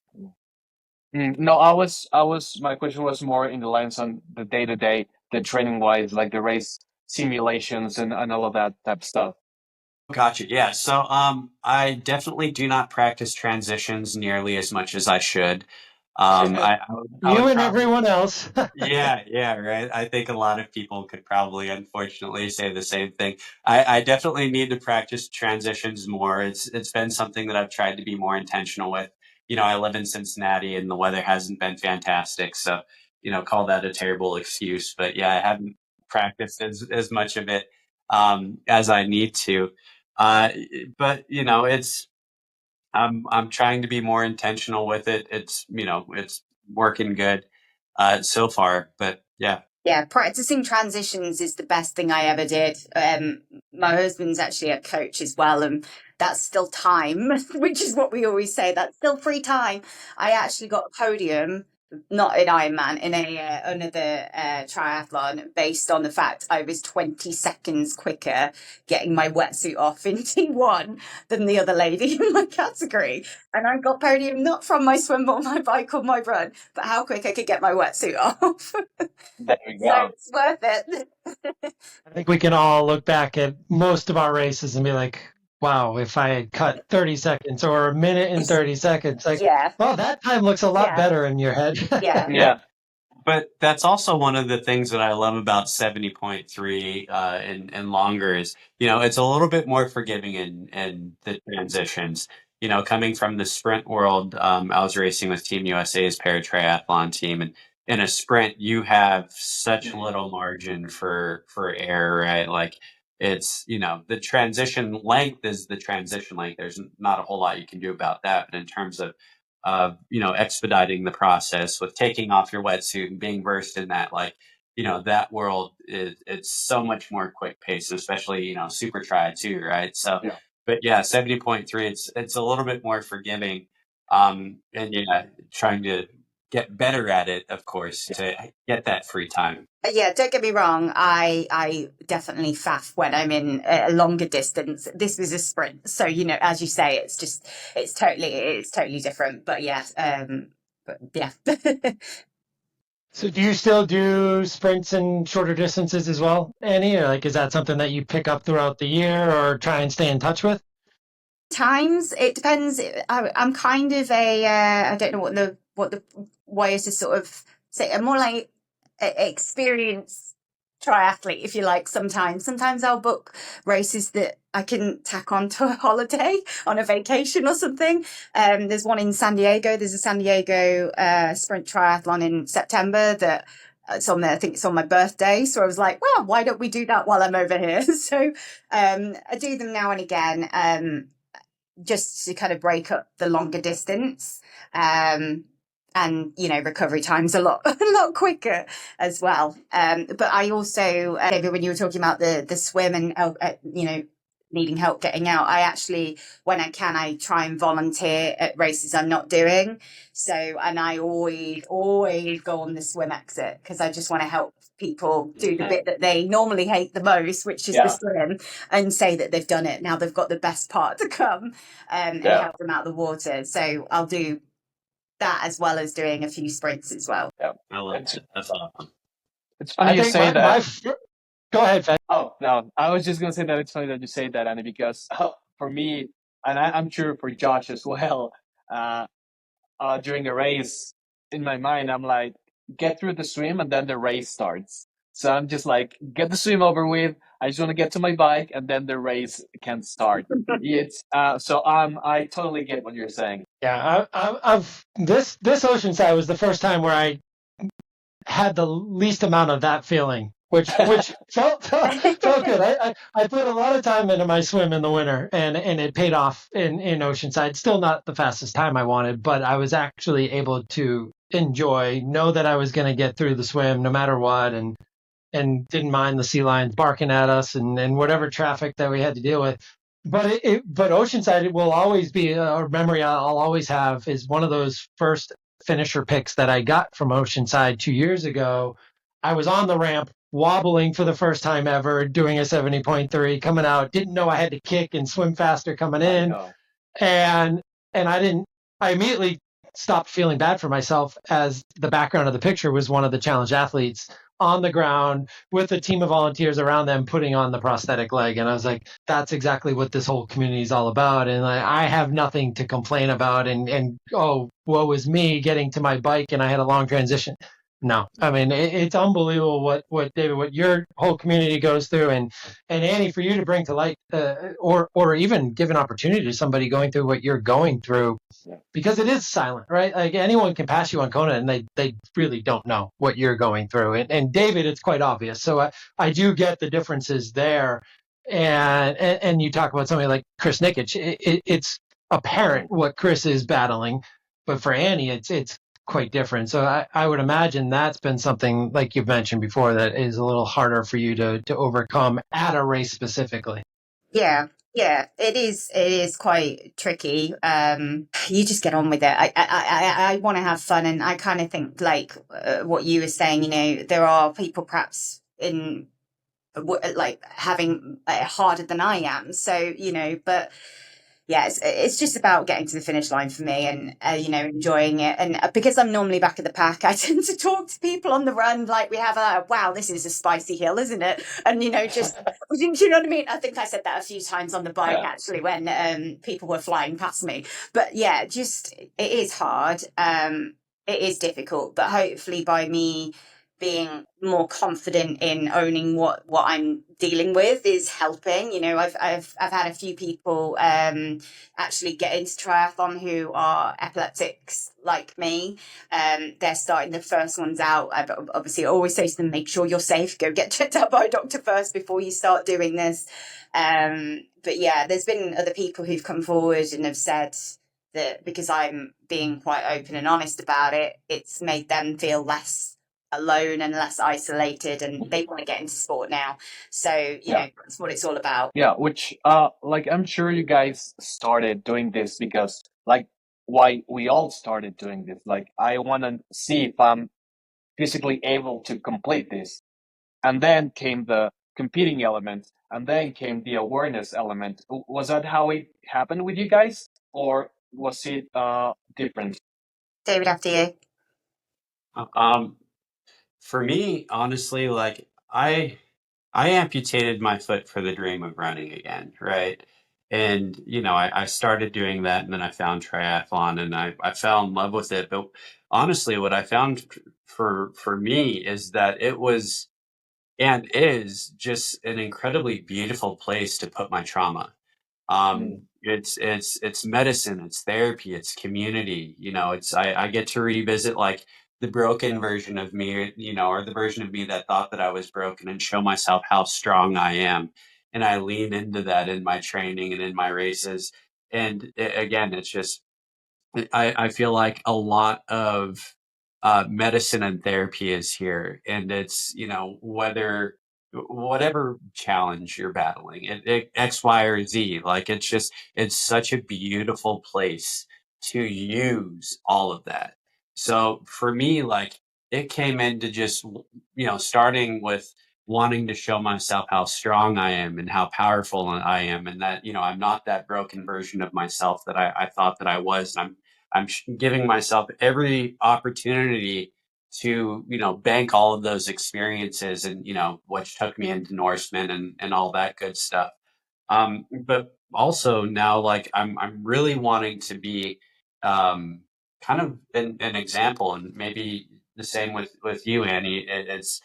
No, my question was more in the lines on the day to day, the training wise, like the race simulations and all of that type of stuff. Gotcha. Yeah. So, I definitely do not practice transitions nearly as much as I should. I You would and probably. everyone else. Yeah, right. I think a lot of people could probably, unfortunately, say the same thing. I definitely need to practice transitions more. It's been something that I've tried to be more intentional with. I live in Cincinnati and the weather hasn't been fantastic, so call that a terrible excuse. But yeah, I haven't practiced as much of it as I need to. Uh, but it's I'm trying to be more intentional with it. It's working good so far. But yeah. Yeah, practicing transitions is the best thing I ever did. My husband's actually a coach as well, and that's still time, which is what we always say. That's still free time. I actually got a podium, not in Ironman, in another triathlon, based on the fact I was 20 seconds quicker getting my wetsuit off in T1 than the other lady in my category. And I got podium not from my swim or my bike or my run, but how quick I could get my wetsuit off. There we So go. it's worth it. I think we can all look back at most of our races and be like, wow, if I had cut 30 seconds or a minute and 30 seconds, like, Yeah, well, that time looks a lot better in your head. yeah, Yeah. But that's also one of the things that I love about 70.3 and longer is, it's a little bit more forgiving in the transitions. coming from the sprint world, I was racing with Team USA's para-triathlon team, and in a sprint, you have such little margin for error, right? Like it's, the transition length is the transition length. There's not a whole lot you can do about that. But in terms of, expediting the process with taking off your wetsuit and being versed in that, like, that world it's so much more quick paced, especially, super tri too, right? So, Yeah. but yeah, 70.3, it's a little bit more forgiving. And yeah, trying to get better at it, of course, to get that free time. Yeah, don't get me wrong. I definitely faff when I'm in a longer distance. This was a sprint, so as you say, it's totally different. But yeah, but yeah. So do you still do sprints and shorter distances as well, Annie? Or is that something that you pick up throughout the year or try and stay in touch with? Times it depends. I'm kind of I don't know what the way is to sort of say. I'm more like experienced triathlete, if you like. Sometimes I'll book races that I can tack on to a holiday on a vacation or something. There's one in San Diego. There's a San Diego sprint triathlon in September that it's on there. I think it's on my birthday. So I was like, well, why don't we do that while I'm over here? So I do them now and again. Just to kind of break up the longer distance. And recovery time's a lot quicker as well. But I also, David, when you were talking about the swim and needing help getting out, I actually, when I can, I try and volunteer at races I'm not doing. So, and I always go on the swim exit because I just want to help people do the bit that they normally hate the most, which is the swim, and say that they've done it. Now they've got the best part to come, and help them out the water. So I'll do that as well as doing a few sprints as well. Yeah, I love it. That's awesome. it's funny you say that. Go ahead, Fed. Oh, no, I was just going to say that it's funny that you say that, Annie, because for me, and I'm sure for Josh as well, during a race, in my mind, I'm like, get through the swim and then the race starts. So I'm just like, get the swim over with. I just want to get to my bike and then the race can start. I totally get what you're saying. Yeah, I've this Oceanside was the first time where I had the least amount of that feeling, which felt good. I put a lot of time into my swim in the winter, and it paid off in Oceanside. Still not the fastest time I wanted, but I was actually able to know that I was going to get through the swim no matter what, and didn't mind the sea lions barking at us and whatever traffic that we had to deal with. But but Oceanside, it will always be a memory I'll always have, is one of those first finisher picks that I got from Oceanside 2 years ago. I was on the ramp wobbling for the first time ever, doing a 70.3, coming out, didn't know I had to kick and swim faster coming in. And I immediately stopped feeling bad for myself, as the background of the picture was one of the challenged athletes on the ground with a team of volunteers around them putting on the prosthetic leg. And I was like, that's exactly what this whole community is all about. And I have nothing to complain about. And oh, woe is me getting to my bike and I had a long transition. No, I mean, it's unbelievable what David, what your whole community goes through, and Annie, for you to bring to light, or even give an opportunity to somebody going through what you're going through, because it is silent, right? Like anyone can pass you on Kona, and they really don't know what you're going through. And David, it's quite obvious. So I do get the differences there, and you talk about somebody like Chris Nikic, it's apparent what Chris is battling, but for Annie, it's quite different. So I would imagine that's been something, like you've mentioned before, that is a little harder for you to overcome at a race specifically. Yeah, it is quite tricky. You just get on with it. I want to have fun, and I kind of think like what you were saying. There are people perhaps in like having it harder than I am. So but. Yeah, it's just about getting to the finish line for me, and enjoying it. And because I'm normally back at the pack, I tend to talk to people on the run like we have wow, this is a spicy hill, isn't it? And just do you know what I mean? I think I said that a few times on the bike actually when people were flying past me. But yeah, just it is hard. It is difficult, but hopefully by me being more confident in owning what I'm dealing with is helping. You know, I've had a few people actually get into triathlon who are epileptics like me. They're starting the first ones out. I obviously always say to them, make sure you're safe. Go get checked out by a doctor first before you start doing this. But yeah, there's been other people who've come forward and have said that because I'm being quite open and honest about it, it's made them feel less alone and less isolated, and they want to get into sport now. So you know, that's what it's all about. Yeah, which like I'm sure you guys started doing this because like why we all started doing this. Like I want to see if I'm physically able to complete this. And then came the competing element, and then came the awareness element. Was that how it happened with you guys, or was it different? David, after you. For me, honestly, like I amputated my foot for the dream of running again, right? And I started doing that, and then I found triathlon, and I fell in love with it. But honestly, what I found for me is that it was and is just an incredibly beautiful place to put my trauma. It's medicine, it's therapy, it's community. It's I get to revisit like the broken version of me, or the version of me that thought that I was broken, and show myself how strong I am. And I lean into that in my training and in my races. And again, it's just I feel like a lot of medicine and therapy is here, and it's whatever challenge you're battling, X, Y, or Z, like it's such a beautiful place to use all of that. So for me, like it came into just starting with wanting to show myself how strong I am and how powerful I am, and that I'm not that broken version of myself that I thought that I was. And I'm giving myself every opportunity to, bank all of those experiences and, which took me into Norseman and all that good stuff. But also now, like, I'm really wanting to be kind of an example, and maybe the same with you, Annie. It's,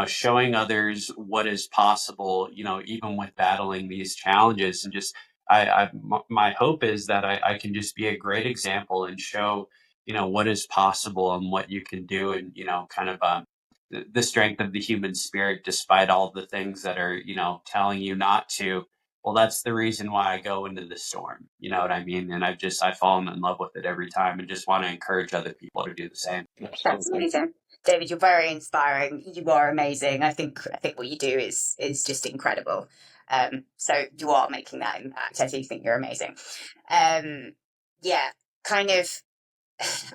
showing others what is possible, even with battling these challenges. And just my hope is that I can just be a great example and show what is possible and what you can do, and kind of the strength of the human spirit despite all the things that are telling you not to. Well, that's the reason why I go into the storm, you know what I mean? And I've fallen in love with it every time, and just want to encourage other people to do the same. That's amazing. David, you're very inspiring. You are amazing. I think what you do is just incredible. So you are making that impact. I do think you're amazing. Yeah, kind of.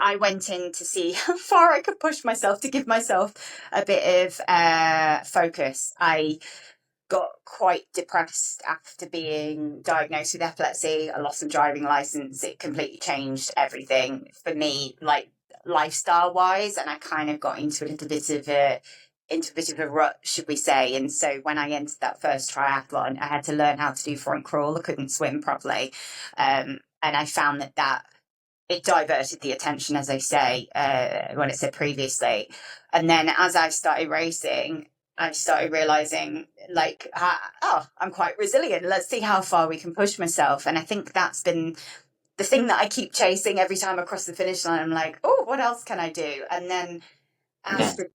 I went in to see how far I could push myself to give myself a bit of focus. I got quite depressed after being diagnosed with epilepsy. I lost my driving license. It completely changed everything for me, like lifestyle wise, and I kind of got into a bit of a rut, should we say. And so when I entered that first triathlon, I had to learn how to do front crawl. I couldn't swim properly, and I found that it diverted the attention, as I say, when I said previously. And then as I've started racing, I started realizing, like, I'm quite resilient. Let's see how far we can push myself. And I think that's been the thing that I keep chasing every time I cross the finish line. I'm like, oh, what else can I do? And then after,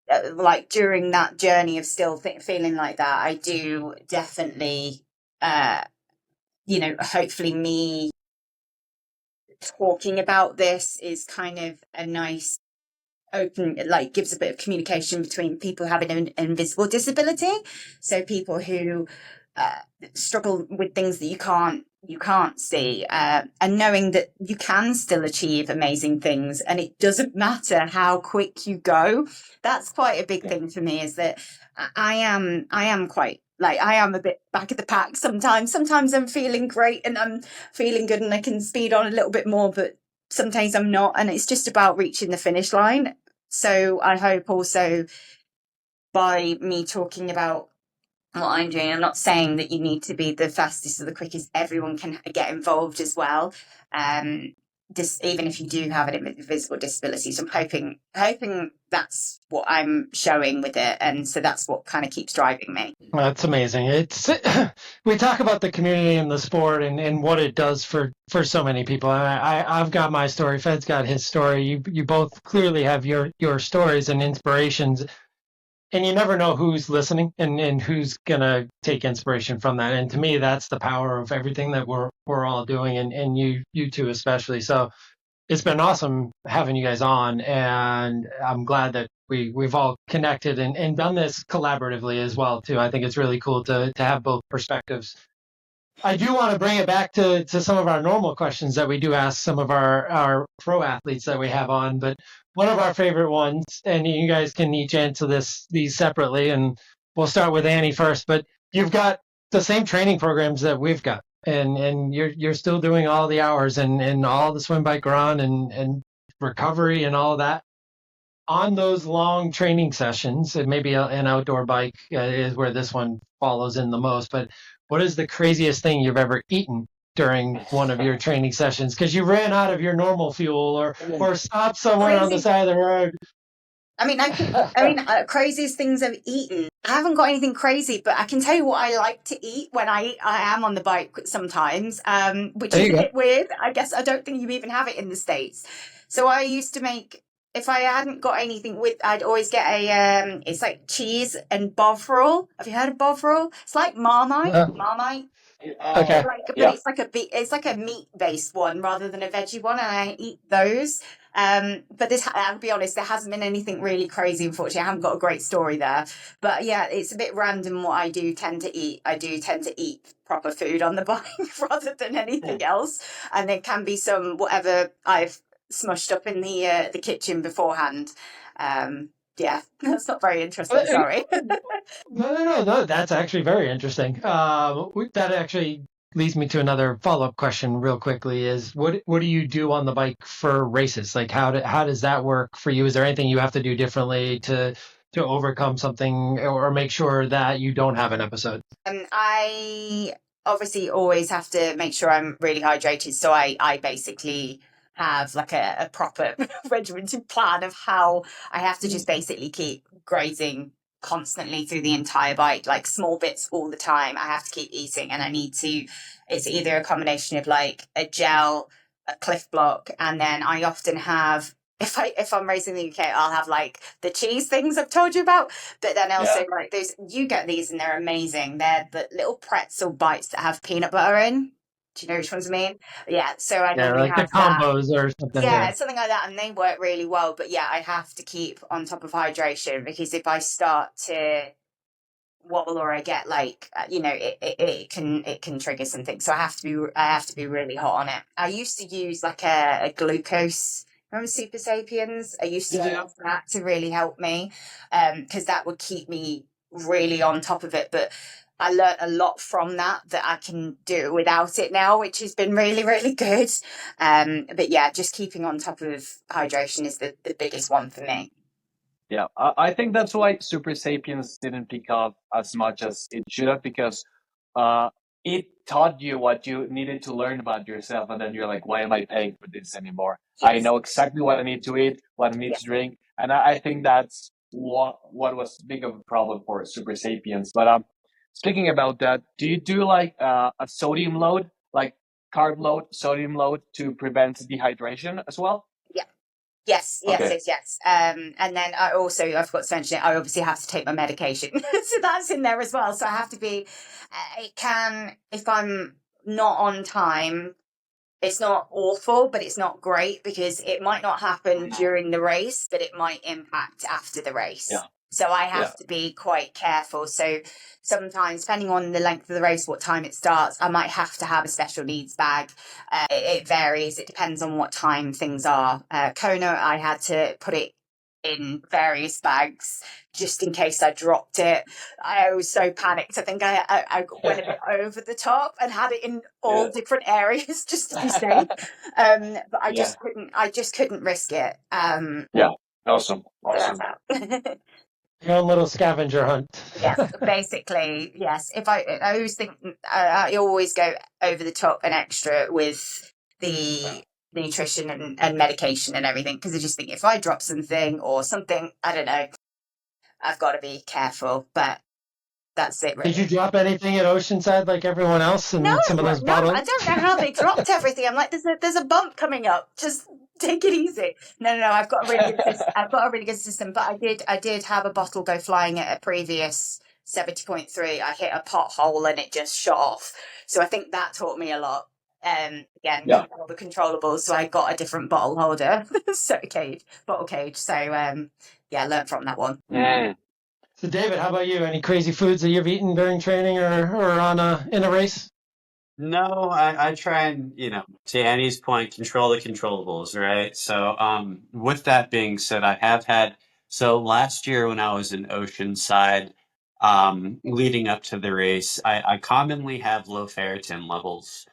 during that journey of still feeling like that, I do definitely, hopefully me talking about this is kind of a nice open, like gives a bit of communication between people having an invisible disability, so people who struggle with things that you can't see, and knowing that you can still achieve amazing things, and it doesn't matter how quick you go. That's quite a big thing for me, is that I am quite, like, I am a bit back of the pack sometimes. Sometimes I'm feeling great and I'm feeling good and I can speed on a little bit more, but sometimes I'm not, and it's just about reaching the finish line. So I hope also by me talking about what I'm doing, I'm not saying that you need to be the fastest or the quickest. Everyone can get involved as well. even if you do have an invisible disability. So I'm hoping that's what I'm showing with it, and so that's what kind of keeps driving me. That's amazing. We talk about the community and the sport and what it does for so many people. I've got my story. Fed's got his story. You both clearly have your stories and inspirations, and you never know who's listening and who's gonna take inspiration from that. And to me, that's the power of everything that we're all doing, and you two especially. So it's been awesome having you guys on, and I'm glad that we've all connected and done this collaboratively as well too. I think it's really cool to have both perspectives. I do want to bring it back to some of our normal questions that we do ask some of our pro athletes that we have on, but one of our favorite ones, and you guys can each answer these separately, and we'll start with Annie first, but you've got the same training programs that we've got, and you're still doing all the hours and all the swim, bike, run and recovery and all of that. On those long training sessions, and maybe an outdoor bike is where this one follows in the most, but what is the craziest thing you've ever eaten during one of your training sessions? Because you ran out of your normal fuel or stopped somewhere on the side of the road. I mean, craziest things I've eaten. I haven't got anything crazy, but I can tell you what I like to eat when I am on the bike sometimes, which is a bit weird. I guess I don't think you even have it in the States. So I used to make, if I hadn't got anything with, I'd always get it's like cheese and bovril. Have you heard of bovril? It's like Marmite. Marmite. Okay. But it's like a meat-based one rather than a veggie one, and I eat those. But this, I'll be honest, there hasn't been anything really crazy, unfortunately. I haven't got a great story there. But yeah, it's a bit random what I do tend to eat. I do tend to eat proper food on the bike rather than anything else. And there can be some whatever I've smushed up in the kitchen beforehand. Yeah, that's not very interesting. Sorry. No. That's actually very interesting. That actually leads me to another follow-up question real quickly is what do you do on the bike for races? Like how does that work for you? Is there anything you have to do differently to overcome something or make sure that you don't have an episode? I obviously always have to make sure I'm really hydrated. So I basically have like a proper regimented plan of how I have to just basically keep grazing constantly through the entire bike, like small bits all the time. I have to keep eating, and it's either a combination of like a gel, a Cliff Block, and then I often have, if I'm racing the UK, I'll have like the cheese things I've told you about, but then also like those, you get these and they're amazing. They're the little pretzel bites that have peanut butter in. Do you know which ones I mean? Yeah, so I normally like have the combos or something. Yeah, something like that, and they work really well. But yeah, I have to keep on top of hydration, because if I start to wobble or I get like it can trigger something. So I have to be really hot on it. I used to use like a glucose. Remember Super Sapiens? I used to use that to really help me, because that would keep me really on top of it. But I learned a lot from that I can do without it now, which has been really, really good. But yeah, just keeping on top of hydration is the biggest one for me. Yeah, I think that's why Super Sapiens didn't pick up as much as it should have, because it taught you what you needed to learn about yourself, and then you're like, why am I paying for this anymore? Yes. I know exactly what I need to eat, what I need to drink, and I think that's what was big of a problem for Super Sapiens. But speaking about that, do you do like a sodium load, like carb load, sodium load to prevent dehydration as well? Yeah. Yes. And then I forgot to mention it, I obviously have to take my medication. So that's in there as well. So I have to be, if I'm not on time, it's not awful, but it's not great, because it might not happen during the race, but it might impact after the race. Yeah. So I have to be quite careful. So sometimes, depending on the length of the race, what time it starts, I might have to have a special needs bag. It varies. It depends on what time things are. Kona, I had to put it in various bags just in case I dropped it. I was so panicked. I think I went a bit over the top and had it in all different areas just to be safe. But I just couldn't risk it. Awesome. Your own little scavenger hunt. Yes, basically, yes. I always think I always go over the top and extra with the nutrition and medication and everything, because I just think if I drop something or something, I don't know, I've got to be careful. But that's it, really. Did you drop anything at Oceanside like everyone else and No, some of those bottles? I don't know how they dropped everything. I'm like, there's a bump coming up. Just take it easy. No, I've got a really good system. I've got a really good system. But I did have a bottle go flying at a previous 70.3. I hit a pothole and it just shot off. So I think that taught me a lot. Again, all the controllables. So I got a different bottle holder, bottle cage. So learned from that one. So David, how about you? Any crazy foods that you've eaten during training or in a race? No, I try and, to Annie's point, control the controllables, right? So with that being said, I have had, so last year when I was in Oceanside, leading up to the race, I commonly have low ferritin levels,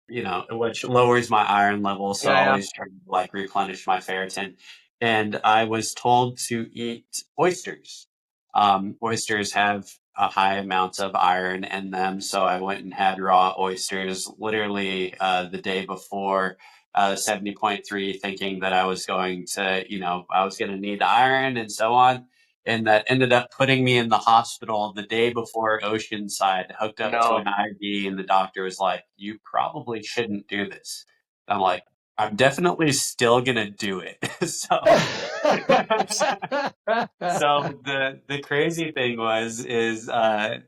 which lowers my iron levels. So I always try to replenish my ferritin. And I was told to eat oysters. Oysters have a high amount of iron in them. So I went and had raw oysters literally the day before 70.3, thinking that I was going to, I was going to need iron and so on. And that ended up putting me in the hospital the day before Oceanside, hooked up to an IV, and the doctor was like, "You probably shouldn't do this." I'm like, "I'm definitely still gonna do it." So the crazy thing is I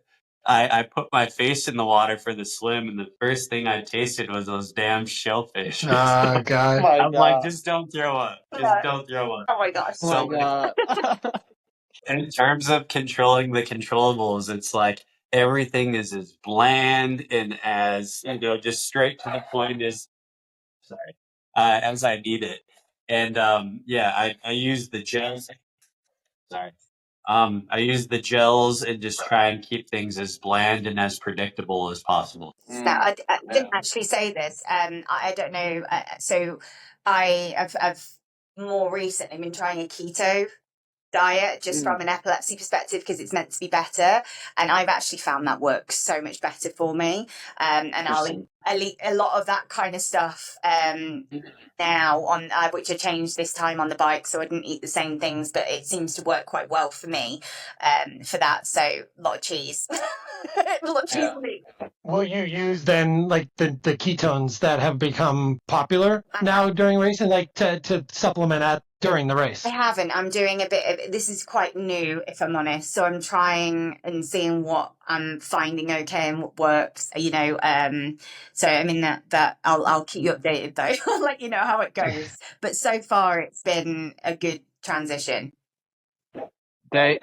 put my face in the water for the swim, and the first thing I tasted was those damn shellfish. Oh God! I'm like, just don't throw up. Just don't throw up. Oh my gosh! So in terms of controlling the controllables, it's like everything is as bland and as just straight to the point as I need it. And I use the gels. Sorry. I use the gels and just try and keep things as bland and as predictable as possible. No, I didn't actually say this. I don't know. So I've more recently been trying a keto diet just from an epilepsy perspective, because it's meant to be better, and I've actually found that works so much better for me. And I'll eat a lot of that kind of stuff now on which I changed this time on the bike, so I didn't eat the same things, but it seems to work quite well for me for that. So a lot of cheese. A lot of cheese. Will you use then like the ketones that have become popular now during racing, like to supplement that during the race? I haven't. I'm doing a bit of, this is quite new, if I'm honest. So I'm trying and seeing what I'm finding okay and what works, So I mean that I'll keep you updated though. I'll let you know how it goes. But so far it's been a good transition. They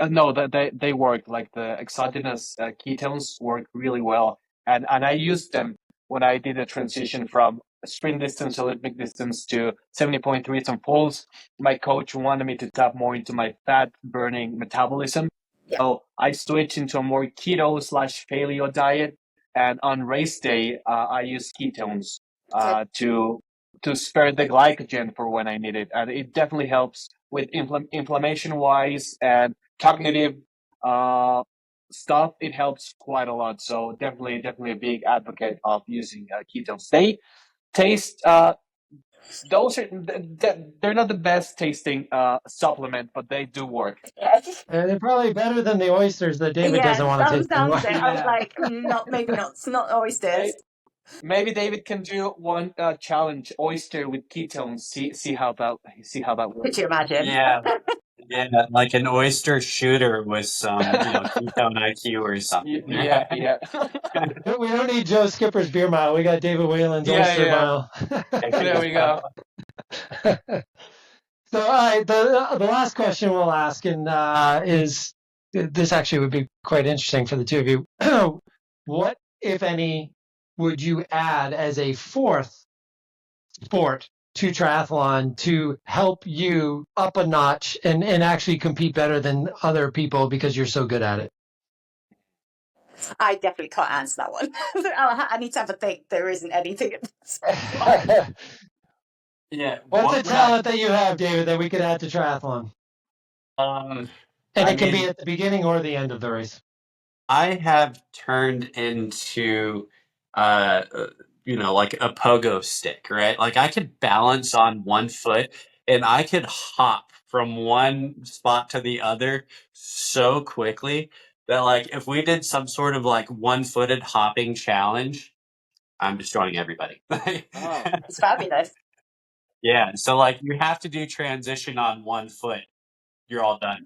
work, like the exogenous ketones work really well, and I used them when I did a transition from sprint distance, Olympic distance to 70.3 on poles. My coach wanted me to tap more into my fat burning metabolism, so I switched into a more keto/paleo diet, and on race day I use ketones to spare the glycogen for when I need it, and it definitely helps with inflammation wise and cognitive stuff. It helps quite a lot. So definitely a big advocate of using ketones. They taste those are they're not the best tasting supplement, but they do work. They're probably better than the oysters that David doesn't want to taste anymore. I was like, maybe not. It's not oysters. Maybe David can do one challenge: oyster with ketones. See how that works. Could you imagine? Yeah, like an oyster shooter with some ketone IQ or something. Yeah. We don't need Joe Skipper's beer mile. We got David Whelan's oyster mile. There we go. So, all right, the last question we'll ask, and is this actually would be quite interesting for the two of you. What, if any, would you add as a fourth sport to triathlon to help you up a notch and actually compete better than other people because you're so good at it? I definitely can't answer that one. I need to have a think. There isn't anything at this Yeah. What's a talent that you have, David, that we could add to triathlon? And it can be at the beginning or the end of the race. I have turned into like a pogo stick, right? Like I could balance on one foot and I could hop from one spot to the other so quickly that like if we did some sort of like one-footed hopping challenge, I'm destroying everybody. Oh, It's fabulous. Yeah, so like you have to do transition on one foot. You're all done.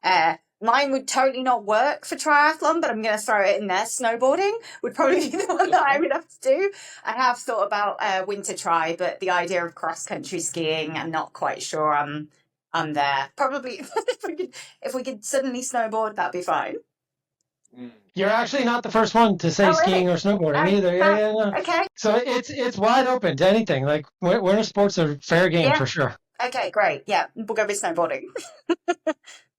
Right? Mine would totally not work for triathlon, but I'm going to throw it in there. Snowboarding would probably be the one that I would have to do. I have thought about winter tri, but the idea of cross country skiing, I'm not quite sure I'm there. Probably if we could suddenly snowboard, that'd be fine. You're actually not the first one to say Oh, really? skiing or snowboarding either. Yeah, no. Okay. So it's wide open to anything. Like winter sports are fair game Yeah. for sure. Okay, great. Yeah, we'll go with snowboarding.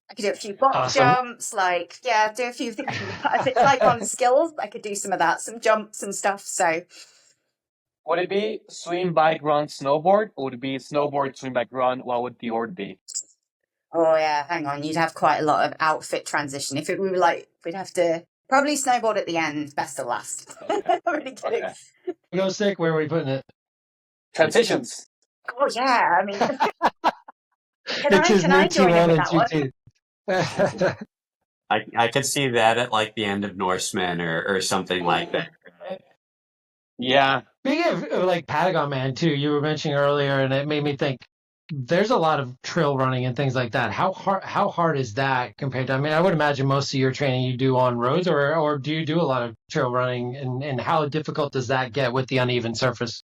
I could do a few box Awesome. jumps, do a few things. If it's like on skills, I could do some of that, some jumps and stuff. So, would it be swim, bike, run, snowboard? Or would it be snowboard, swim, bike, run? What would the order be? oh yeah, hang on, you'd have quite a lot of outfit transition. If it we were we'd have to probably snowboard at the end, best of last. Okay. I'm really kidding. Okay. Go stick. Where are we putting it? Transitions. Oh yeah, I mean, It's his can new I join in T1 with and that one? GT. I could see that at like the end of Norseman or something like that. Yeah. Speaking of like Patagon Man too, you were mentioning earlier, and it made me think. There's a lot of trail running and things like that. How hard is that compared to? I mean, I would imagine most of your training you do on roads, or do you do a lot of trail running? And how difficult does that get with the uneven surface?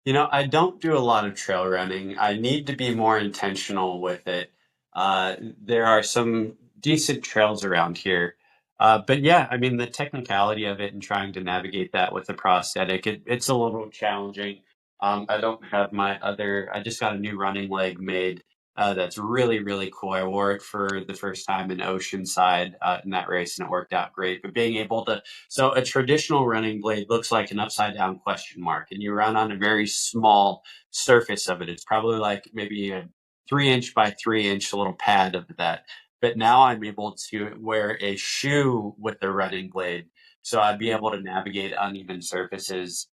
I don't do a lot of trail running. I need to be more intentional with it. There are some decent trails around here. But yeah, I mean, the technicality of it and trying to navigate that with a prosthetic, it's a little challenging. I don't have I just got a new running leg made that's really, really cool. I wore it for the first time in Oceanside in that race, and it worked out great. But being able to so a traditional running blade looks like an upside down question mark, and you run on a very small surface of it. It's probably like maybe a 3 inch by 3 inch little pad of that. But now I'm able to wear a shoe with the running blade. So I'd be able to navigate uneven surfaces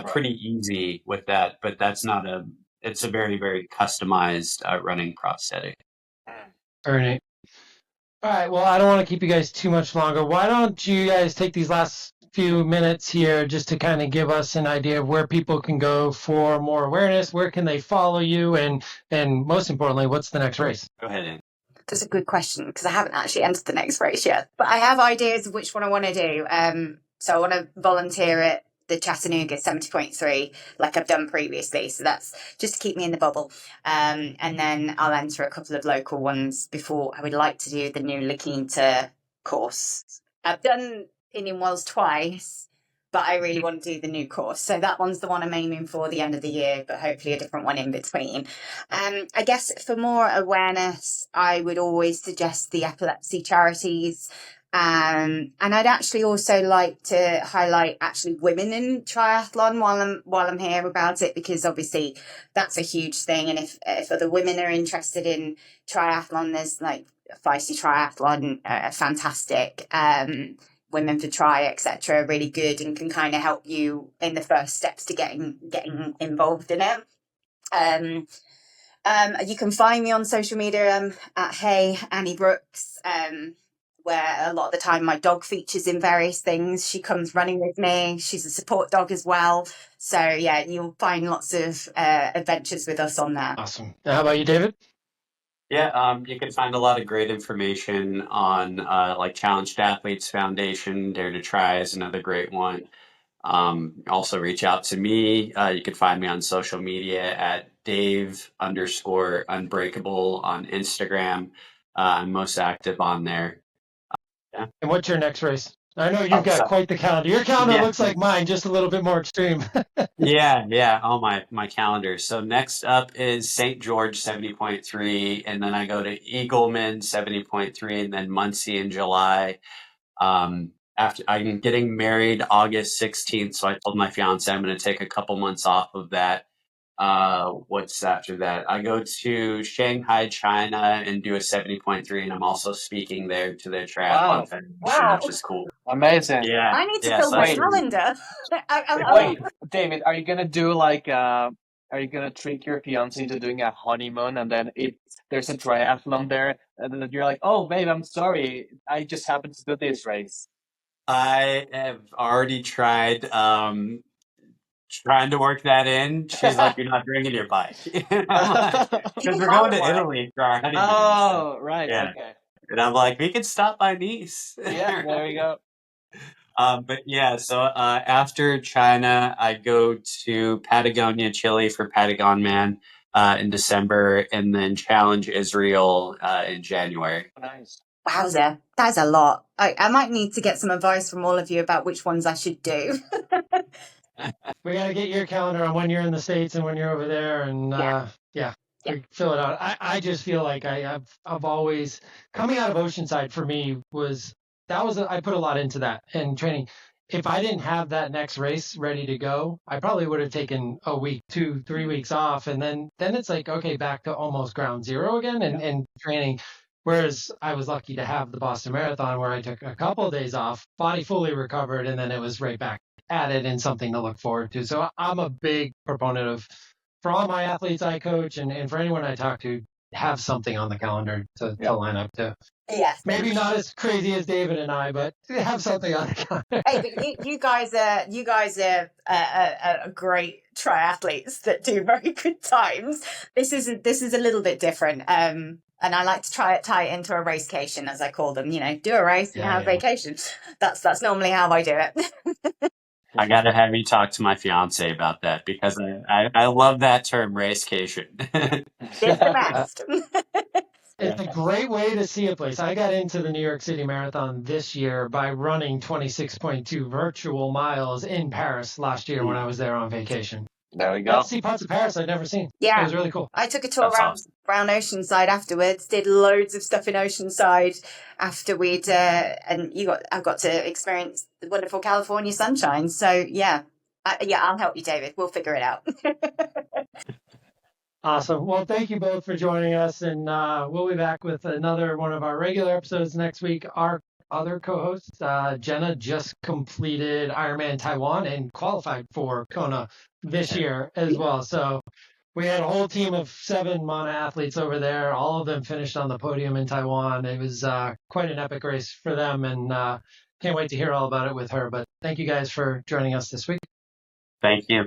pretty easy with that. But it's a very, very customized running prosthetic. Ernie. All right. Well, I don't want to keep you guys too much longer. Why don't you guys take these last few minutes here just to kind of give us an idea of where people can go for more awareness? Where can they follow you? And most importantly, what's the next race? Go ahead, Ann. That's a good question because I haven't actually entered the next race yet, but I have ideas of which one I want to do. So I want to volunteer at the Chattanooga 70.3 like I've done previously. So that's just to keep me in the bubble. And then I'll enter a couple of local ones before I would like to do the new La Quinta course. I've done Indian Wells twice, but I really want to do the new course. So that one's the one I'm aiming for the end of the year, but hopefully a different one in between. I guess for more awareness, I would always suggest the epilepsy charities. And I'd actually also like to highlight actually women in triathlon while I'm here about it, because obviously that's a huge thing. And if other women are interested in triathlon, there's like Feisty Triathlon, fantastic. Women for Tri, etc., really good and can kind of help you in the first steps to getting involved in it. You can find me on social media at Hey Annie Brooks, where a lot of the time my dog features in various things. She comes running with me. She's a support dog as well. So yeah, you'll find lots of adventures with us on there. Awesome. Now, how about you, David? Yeah, you can find a lot of great information on like Challenged Athletes Foundation. Dare to Try is another great one. Also reach out to me. You can find me on social media at Dave_Unbreakable on Instagram. I'm most active on there. And what's your next race? I know you've got quite the calendar. Your calendar looks like mine, just a little bit more extreme. Yeah. Oh, my calendar. So next up is St. George 70.3, and then I go to Eagleman 70.3, and then Muncie in July. After I'm getting married August 16th, so I told my fiance I'm going to take a couple months off of that What's after that? I go to Shanghai, China, and do a 70.3, and I'm also speaking there to their Wow. triathlon federation, Wow. which is cool. Amazing. Yeah, I need to yeah. fill So my that's Wait, calendar. wait, David, are you gonna do like are you gonna trick your fiance into doing a honeymoon and then there's a triathlon there and then you're like, oh babe, I'm sorry, I just happened to do this race. I have already tried trying to work that in. She's like, "You're not bringing your bike," and I'm like, You "Because can we're going to carpool. Italy for our honeymoon." So Oh, right, yeah, okay. and I'm like, "We can stop by Nice." Yeah, there we go. But yeah, so after China, I go to Patagonia, Chile for Patagon Man in December, and then Challenge Israel in January. Nice. Wowza, that's a lot. I might need to get some advice from all of you about which ones I should do. We got to get your calendar on when you're in the States and when you're over there. And Yeah. yeah, Yeah. we fill it out. I just feel like I've always, coming out of Oceanside for me I put a lot into that and training. If I didn't have that next race ready to go, I probably would have taken a week, 2, 3 weeks off. And then it's like, okay, back to almost ground zero again and training. Whereas I was lucky to have the Boston Marathon where I took a couple of days off, body fully recovered, and then it was right back at it and something to look forward to. So I'm a big proponent of, for all my athletes I coach and for anyone I talk to, have something on the calendar to line up to. Yes. Maybe not as crazy as David and I, but have something on the calendar. Hey, but you guys are great triathletes that do very good times. This is a little bit different. And I like to tie it into a racecation, as I call them. You know, do a race and have vacation. That's normally how I do it. I got to have you talk to my fiance about that because I love that term, racecation. It's the best. It's a great way to see a place. I got into the New York City Marathon this year by running 26.2 virtual miles in Paris last year when I was there on vacation. There we Got go. to see parts of Paris I'd never seen. Yeah. It was really cool. I took a tour That's awesome. around Oceanside afterwards, did loads of stuff in Oceanside after we'd, and I got to experience the wonderful California sunshine. So yeah, I'll help you, David. We'll figure it out. Awesome. Well, thank you both for joining us, and we'll be back with another one of our regular episodes next week. Our other co-hosts, Jenna just completed Ironman Taiwan and qualified for Kona this year as well. So we had a whole team of 7 Mana athletes over there. All of them finished on the podium in Taiwan. It was quite an epic race for them, and can't wait to hear all about it with her. But thank you guys for joining us this week. Thank you.